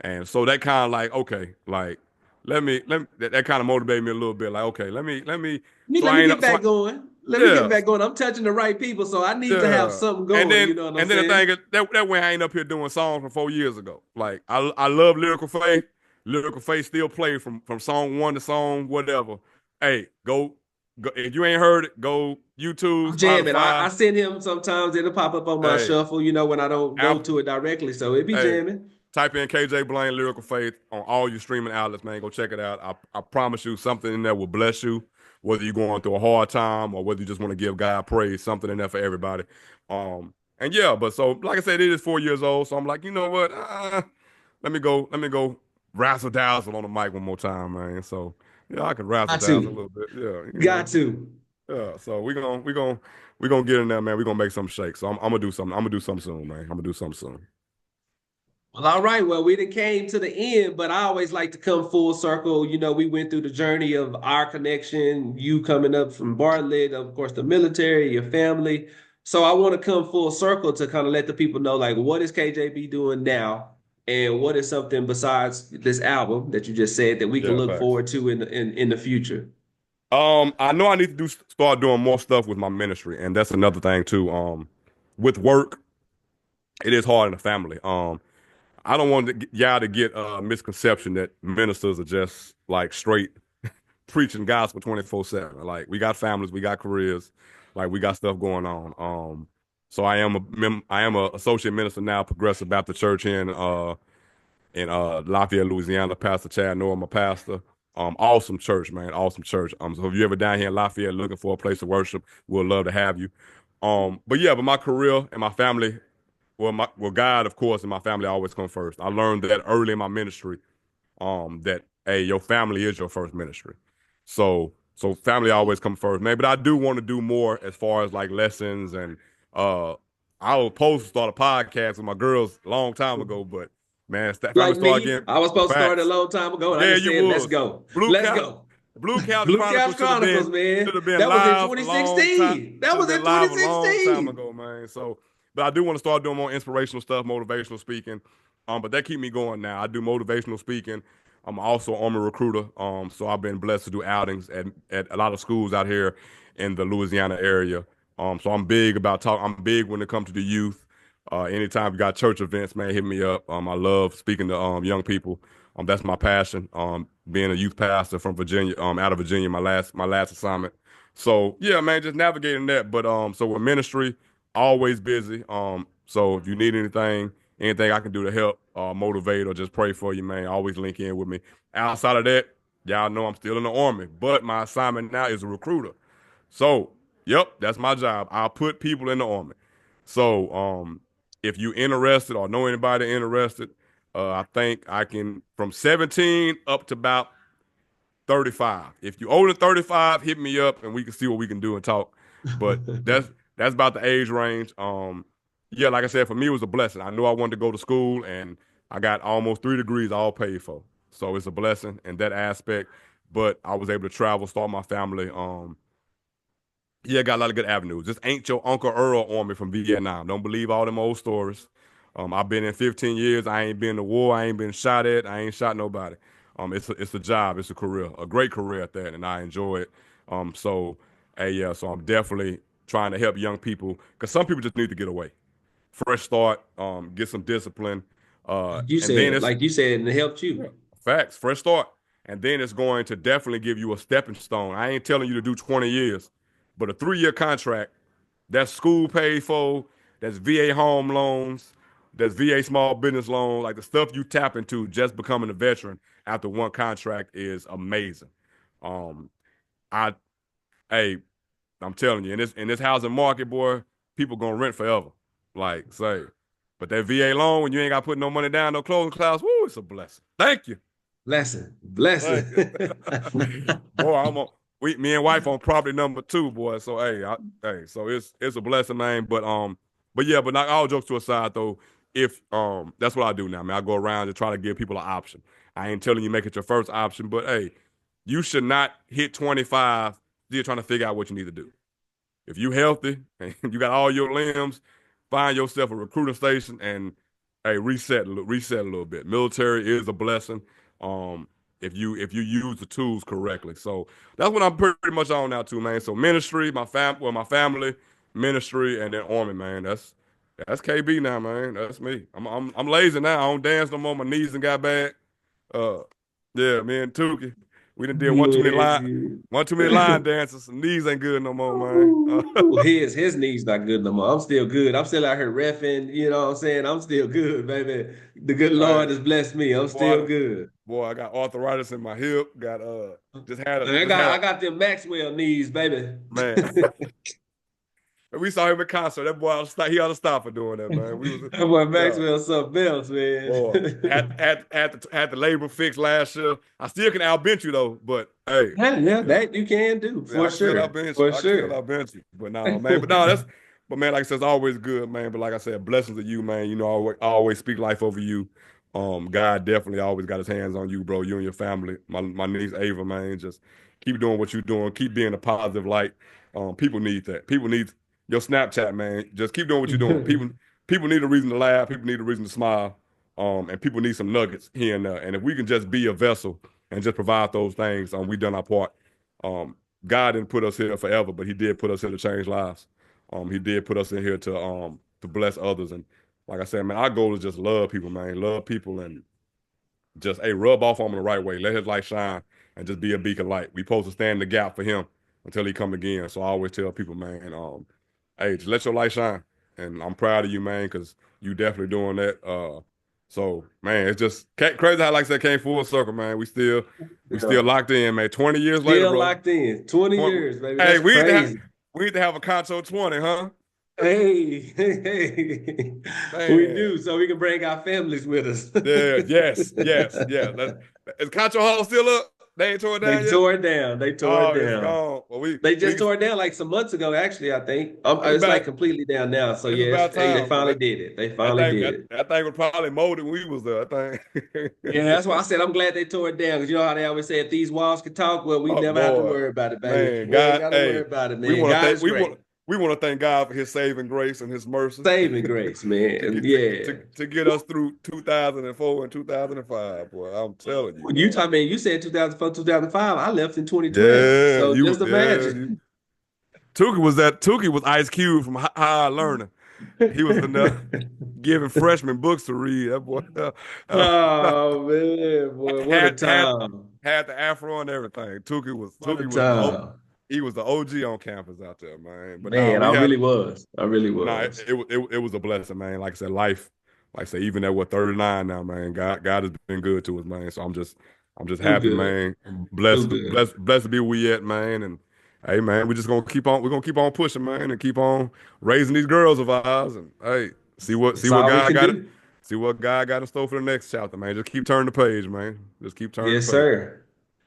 and so that kind of like okay, like let me that kind of motivated me a little bit. Like okay, let me. So Let I me ain't get up. So back going. Let me get yeah, back going. I'm touching the right people, so I need to have yeah. something And going. then You know what I'm and then the thing saying? is that way I ain't up here doing songs from 4 years ago. Like I love Lyrical Faith. Lyrical Faith still play from song 1 to song whatever. Hey, go if you ain't heard it, go YouTube, I'm jamming. I Spotify. send him sometimes. It'll pop up on my Hey, shuffle, when I don't go Apple, to it directly. So it be hey, jamming. type in KJ Blaine Lyrical Faith on all your streaming outlets, man. Go check it out. I promise you something in there will bless you, whether you're going through a hard time or whether you just want to give God praise, something in there for everybody. And yeah, but so like I said, it is 4 years old. So I'm like, you know what? Let me go razzle dazzle on the mic one more time, man. So yeah, I can razzle Got dazzle a to. little bit. Yeah, Got to. Yeah. So we gonna get in there, man. We're gonna make something shake. So I'm gonna do something. I'm gonna do something soon, man. I'm gonna do something soon. Well, all right. Well, we done came to the end, but I always like to come full circle. We went through the journey of our connection, you coming up from Bartlett, of course, the military, your family. So I want to come full circle to kind of let the people know, like, what is KJB doing now? And what is something besides this album that you just said that we can Yeah, look facts. forward to in the future? I know I need to start doing more stuff with my ministry, and that's another thing too. With work, it is hard in the family. I don't want y'all to get a misconception that ministers are just like straight preaching gospel 24/7. Like we got families, we got careers, like we got stuff going on. So I am a associate minister now, Progressive Baptist Church here in Lafayette, Louisiana. Pastor Chad Noah, my pastor. Awesome church, man. Awesome church. So if you ever down here in Lafayette looking for a place to worship, we'd love to have you. But my career and my family, well, God, of course, and my family always come first. I learned that early in my ministry, that hey, your family is your first ministry. So family always come first, man. But I do want to do more as far as like lessons and uh I was supposed to start a podcast with my girls a long time ago, but man, family Like started me, getting I was supposed to start it a facts. long time ago, and I Yeah, just you said, let's was. go. Blue Let's Couch go. Blue Couch Blue Couch Chronicles Chronicles, man. should have been That was in live a long time. 2016. That Should have was in been live a long time 2016. ago, man. So, but I do want to start doing more inspirational stuff, motivational speaking. But that keep me going now. I do motivational speaking. I'm also an Army recruiter. So I've been blessed to do outings at a lot of schools out here in the Louisiana area. So I'm big about talk. I'm big when it comes to the youth. Anytime you got church events, man, hit me up. I love speaking to young people. That's my passion. Being a youth pastor from Virginia, out of Virginia, my last assignment. So yeah, man, just navigating that. But so with ministry, always busy. So if you need anything I can do to help, motivate or just pray for you, man, always link in with me. Outside of that, y'all know I'm still in the army, but my assignment now is a recruiter. So, yep, that's my job. I'll put people in the army. So, if you interested or know anybody interested, I think I can from 17 up to about 35. If you're older than 35, hit me up and we can see what we can do and talk. But that's about the age range. Yeah, like I said, for me it was a blessing. I knew I wanted to go to school and I got almost 3 degrees all paid for. So it's a blessing in that aspect. But I was able to travel, start my family. Yeah, got a lot of good avenues. This ain't your Uncle Earl army from Vietnam. Don't believe all them old stories. I've been in 15 years. I ain't been to war. I ain't been shot at. I ain't shot nobody. It's a job. It's a career, a great career at that, and I enjoy it. Yeah, so I'm definitely trying to help young people because some people just need to get away, fresh start, get some discipline, and then it's Like you said, and it helped yeah, you. facts, fresh start, and then it's going to definitely give you a stepping stone. I ain't telling you to do 20 years. But a 3-year contract, that's school paid for, that's VA home loans, that's VA small business loan, like the stuff you tap into just becoming a veteran after one contract is amazing. Um, I hey, I'm telling you, in this housing market, boy, people gonna rent forever. Like say. But that VA loan, when you ain't got to put no money down, no closing costs, woo, it's a blessing. Thank you. Blessing, blessing. Thank you. Boy, me and wife on property number 2, boy. So hey, so it's a blessing, man. But yeah, but not all jokes to aside though. If that's what I do now, man. I go around and try to give people an option. I ain't telling you make it your first option, but hey, you should not hit 25 still trying to figure out what you need to do. If you healthy and you got all your limbs, find yourself a recruiting station and hey, reset a little bit. Military is a blessing. Um, if you use the tools correctly. So that's what I'm pretty much on now too, man. So ministry, my family, ministry, and then army, man. That's KB now, man. That's me. I'm lazy now. I don't dance no more. My knees and got bad. Uh, yeah, me and Tukey, we done did Yeah. one too many line dances. Some knees ain't good no more, man. Ooh, his knees not good no more. I'm still good. I'm still out here reffing. You know what I'm saying? I'm still good, baby. The good Hey, Lord has blessed me. I'm boy, still good. I got arthritis in my hip. Got I just got had I a got them Maxwell knees, baby. man. We saw him in concert. That boy, he ought to stop for doing that, man. We was That boy yeah, Maxwell something else, boy. man. Had the labor fixed last year. I still can outbench you though, but hey, Yeah, yeah, yeah. that you can do Yeah, for I can still sure. outbench you. For I can still sure. outbench you. But no, man. But no, but man, like I said, it's always good, man. But like I said, blessings to you, man. You know, I always speak life over you. God definitely always got his hands on you, bro. You and your family. My niece Ava, man. Just keep doing what you're doing. Keep being a positive light. People need that. People need your Snapchat, man. Just keep doing what you're doing. People need a reason to laugh. People need a reason to smile. And people need some nuggets here and there. And if we can just be a vessel and just provide those things, we done our part. Um, God didn't put us here forever, but He did put us here to change lives. He did put us in here to bless others. And like I said, man, our goal is just love people, man. Love people and just rub off on him the right way. Let his light shine and just be a beacon light. We supposed to stand in the gap for him until he come again. So I always tell people, man, hey, just let your light shine. And I'm proud of you, man, because you definitely doing that. So man, it's just crazy how like I said came full circle, man. We still Yeah. locked in, man. 20 years later, Still bro. locked in. 20 20, years, baby. hey, That's crazy. we need to have a Concho 20, huh? Hey, hey, we Man. do, so we can bring our families with us. Yeah, yes, yeah. Is Concho Hall still up? They ain't tore it They down yet? tore it down. They tore it Oh, it's down. gone. Well, They we just tore it down like some months ago, actually, I think. it's It's like about completely down now. So it's yes, about hey, they time. finally did it. They finally did it. That thing was probably molded when we was there, I think. Yeah, that's why I said I'm glad they tore it down because you know how they always say if these walls could talk, well, we Oh never have to boy. worry about it, baby. Man, We ain't God, got to worry hey, about it, we man. want to God thank is great. we want to thank God for his saving grace and his mercy Saving grace, to man. get Yeah. to get us through 2004 and 2005, boy. I'm telling you, You boy. talking, man, you said 2004, 2005. I left in 2012. Yeah, So just yeah, imagine. Tuki was Ice Cube from High Learning. He was in there giving freshmen books to read. That boy Oh man, boy, what a had had time. had the afro and everything. What a Tuki was time. he was the OG on campus out there, man. But now Man, I we had really was. I really nah, was. it was a blessing, man. Like I said, life, like I said, even at what 39 now, man. God has been good to us, man. So I'm just Too happy, good. man. Too good. Blessed to be where we at, man. And hey, man, we're gonna keep on pushing, man, and keep on raising these girls of ours. And hey, see That's what all we God can got it. do. See what God got in store for the next chapter, man. Just keep turning the page, man. Just keep turning the Yes, page. sir.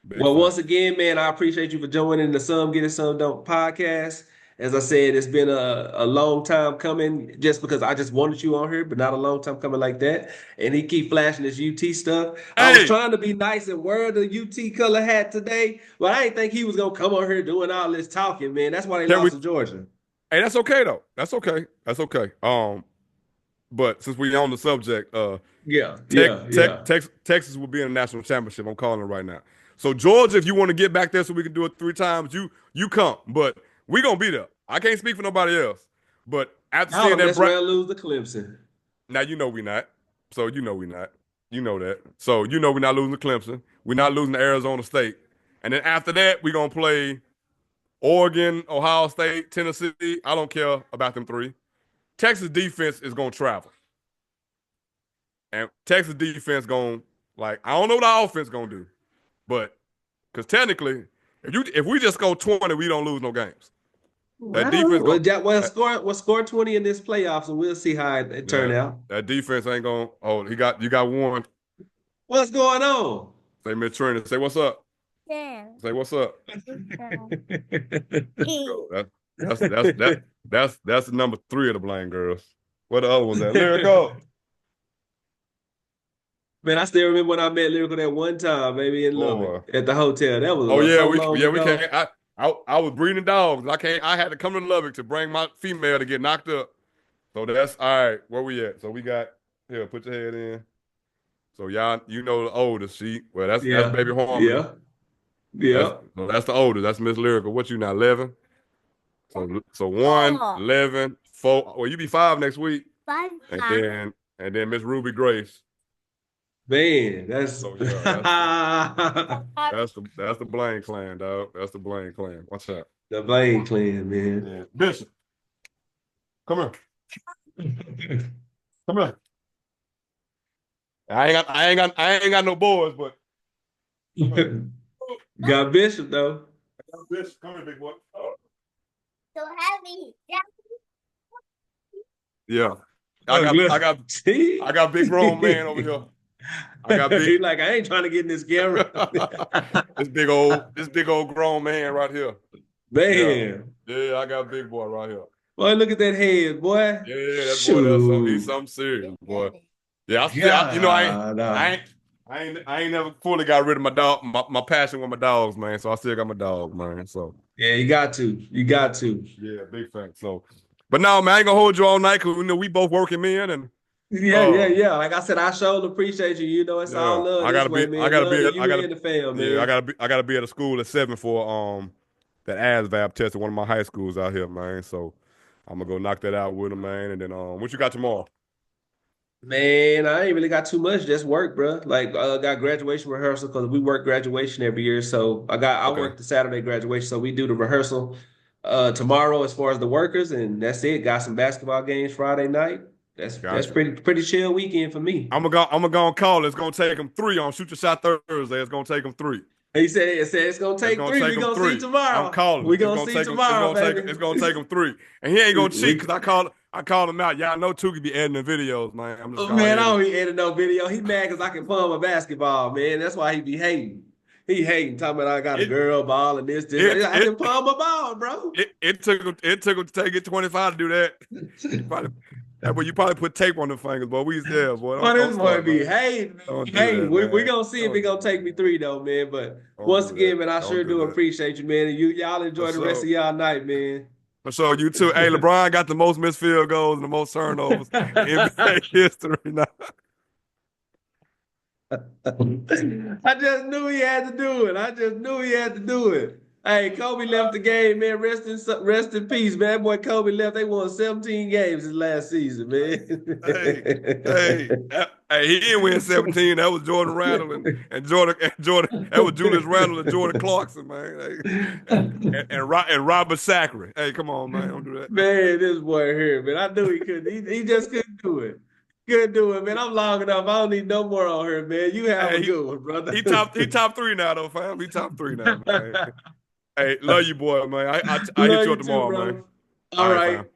Big Well, once facts. again, man, I appreciate you for joining the Some Get It, Some Don't podcast. As I said, it's been a long time coming just because I just wanted you on here, but not a long time coming like that. And he keep flashing his UT stuff. I was Hey, trying to be nice and wear the UT color hat today, but I didn't think he was gonna come on here doing all this talking, man. That's why they can we? lost to Georgia. Hey, that's okay though. That's okay. That's okay. But since we on the subject, Yeah, yeah, yeah. Texas will be in the national championship. I'm calling it right now. So Georgia, if you want to get back there so we can do it 3 times, you come. But we gonna be there. I can't speak for nobody else. But after Y'all seeing don't that mess bright, around, lose to Clemson. now you know we not. So you know we not. You know that. So you know we're not losing to Clemson. We're not losing to Arizona State. And then after that, we gonna play Oregon, Ohio State, Tennessee. I don't care about them three. Texas defense is gonna travel, and Texas defense going like I don't know what our offense gonna do, but because technically, if we just go 20, we don't lose no games. That defense Well, go that, well, that, score 20 in this playoffs, and we'll see how it turn yeah, out. that defense ain't gonna. Oh, you got one. What's going on? Say Miss Trina, say what's up. Yeah. Say what's up. Go. That's the number 3 of the Blaine girls. Where the other ones at? Lyrical. Man, I still remember when I met Lyrical that one time, baby, in Lubbock Boy. at the hotel. That was Oh yeah, so long we ago. can't. I was breeding dogs. I had to come to Lubbock to bring my female to get knocked up. So that's all right. Where we at? So we got here. Put your head in. So y'all, you know the oldest. That's Yeah, baby Harmony. yeah, yeah. That's the oldest. That's Miss Lyrical. What you now? 11. So 1, 11, 4. Well, you be 5 next week. And then Miss Ruby Grace. Man, that's So yeah, that's the Blaine clan, dog. That's the Blaine clan. Watch out. the Blaine clan, man. Yeah. Bishop, come here. Come here. I ain't got no boys, but Got Bishop though. I got Bishop. Come here, big boy. Oh. So heavy. Yeah. See? I got big grown man over here. I got He like, I ain't trying to get in this camera. this big old grown man right here. Man. Yeah, I got a big boy right here. Boy, look at that head, boy. Yeah, that boy, he's something serious, boy. Yeah, I ain't never fully got rid of my dog, my passion with my dogs, man. So I still got my dog, man. So yeah, you got to. You got to. yeah, big fact. So, but no, man, I ain't gonna hold you all night because we both working men and Yeah. Like I said, I sure appreciate you. You know, it's all love. I gotta be, man. I gotta love be, to you I gotta, and the fam, man. yeah, I gotta be at a school at 7 for that ASVAB test at one of my high schools out here, man. So I'm gonna go knock that out with him, man. And then what you got tomorrow? Man, I ain't really got too much. Just work, bro. Like, got graduation rehearsal because we work graduation every year. So I Okay, work the Saturday graduation. So we do the rehearsal tomorrow as far as the workers, and that's it. Got some basketball games Friday night. That's gotcha. pretty chill weekend for me. I'm gonna go and call it. It's gonna take him 3 on Shoot Your Shot Thursday. It's gonna take him 3. He said it's gonna It's take gonna 3. take We him gonna 3. see tomorrow. I'm calling. We gonna see tomorrow, baby. It's gonna take him 3. And he ain't gonna cheat because I called him out. Y'all know Tukey be editing the videos, man. I'm just Oh, going man, I ahead. don't be editing no video. He mad because I can pump a basketball, man. That's why he be hating. He hating, talking about I got a It girl ball and this. it I can it pump a ball, bro. it took him to take it 25 to do that. Probably, that boy, you probably put tape on the fingers, boy. We was there, boy. Boy, Don't this boy start, be man. hating. Don't do Hey, that, we man. gonna see if Don't it do gonna that. take me 3 though, man. But Don't once do that. again, man, I Don't sure do do that. appreciate you, man. And y'all enjoy For the rest sure. of y'all night, man. For sure. You too. Hey, LeBron got the most missed field goals and the most turnovers in NBA history now. I just knew he had to do it. I just knew he had to do it. Hey, Kobe left the game, man. Rest in peace, man. That boy Kobe left. They won 17 games this last season, man. Hey, he didn't win 17. That was Jordan Randall and Jordan. That was Julius Randle and Jordan Clarkson, man. Hey, and Robert Sacre. Hey, come on, man. Don't do that. Man, this boy here, man. I knew he couldn't. He just couldn't do it. Couldn't do it, man. I'm long enough. I don't need no more on here, man. You have a Hey, good one, brother. he top 3 now, though, fam. He top 3 now, man. Hey, love you, boy, man. I hit Love you you up too, tomorrow, man. bro. All All right, right. fam.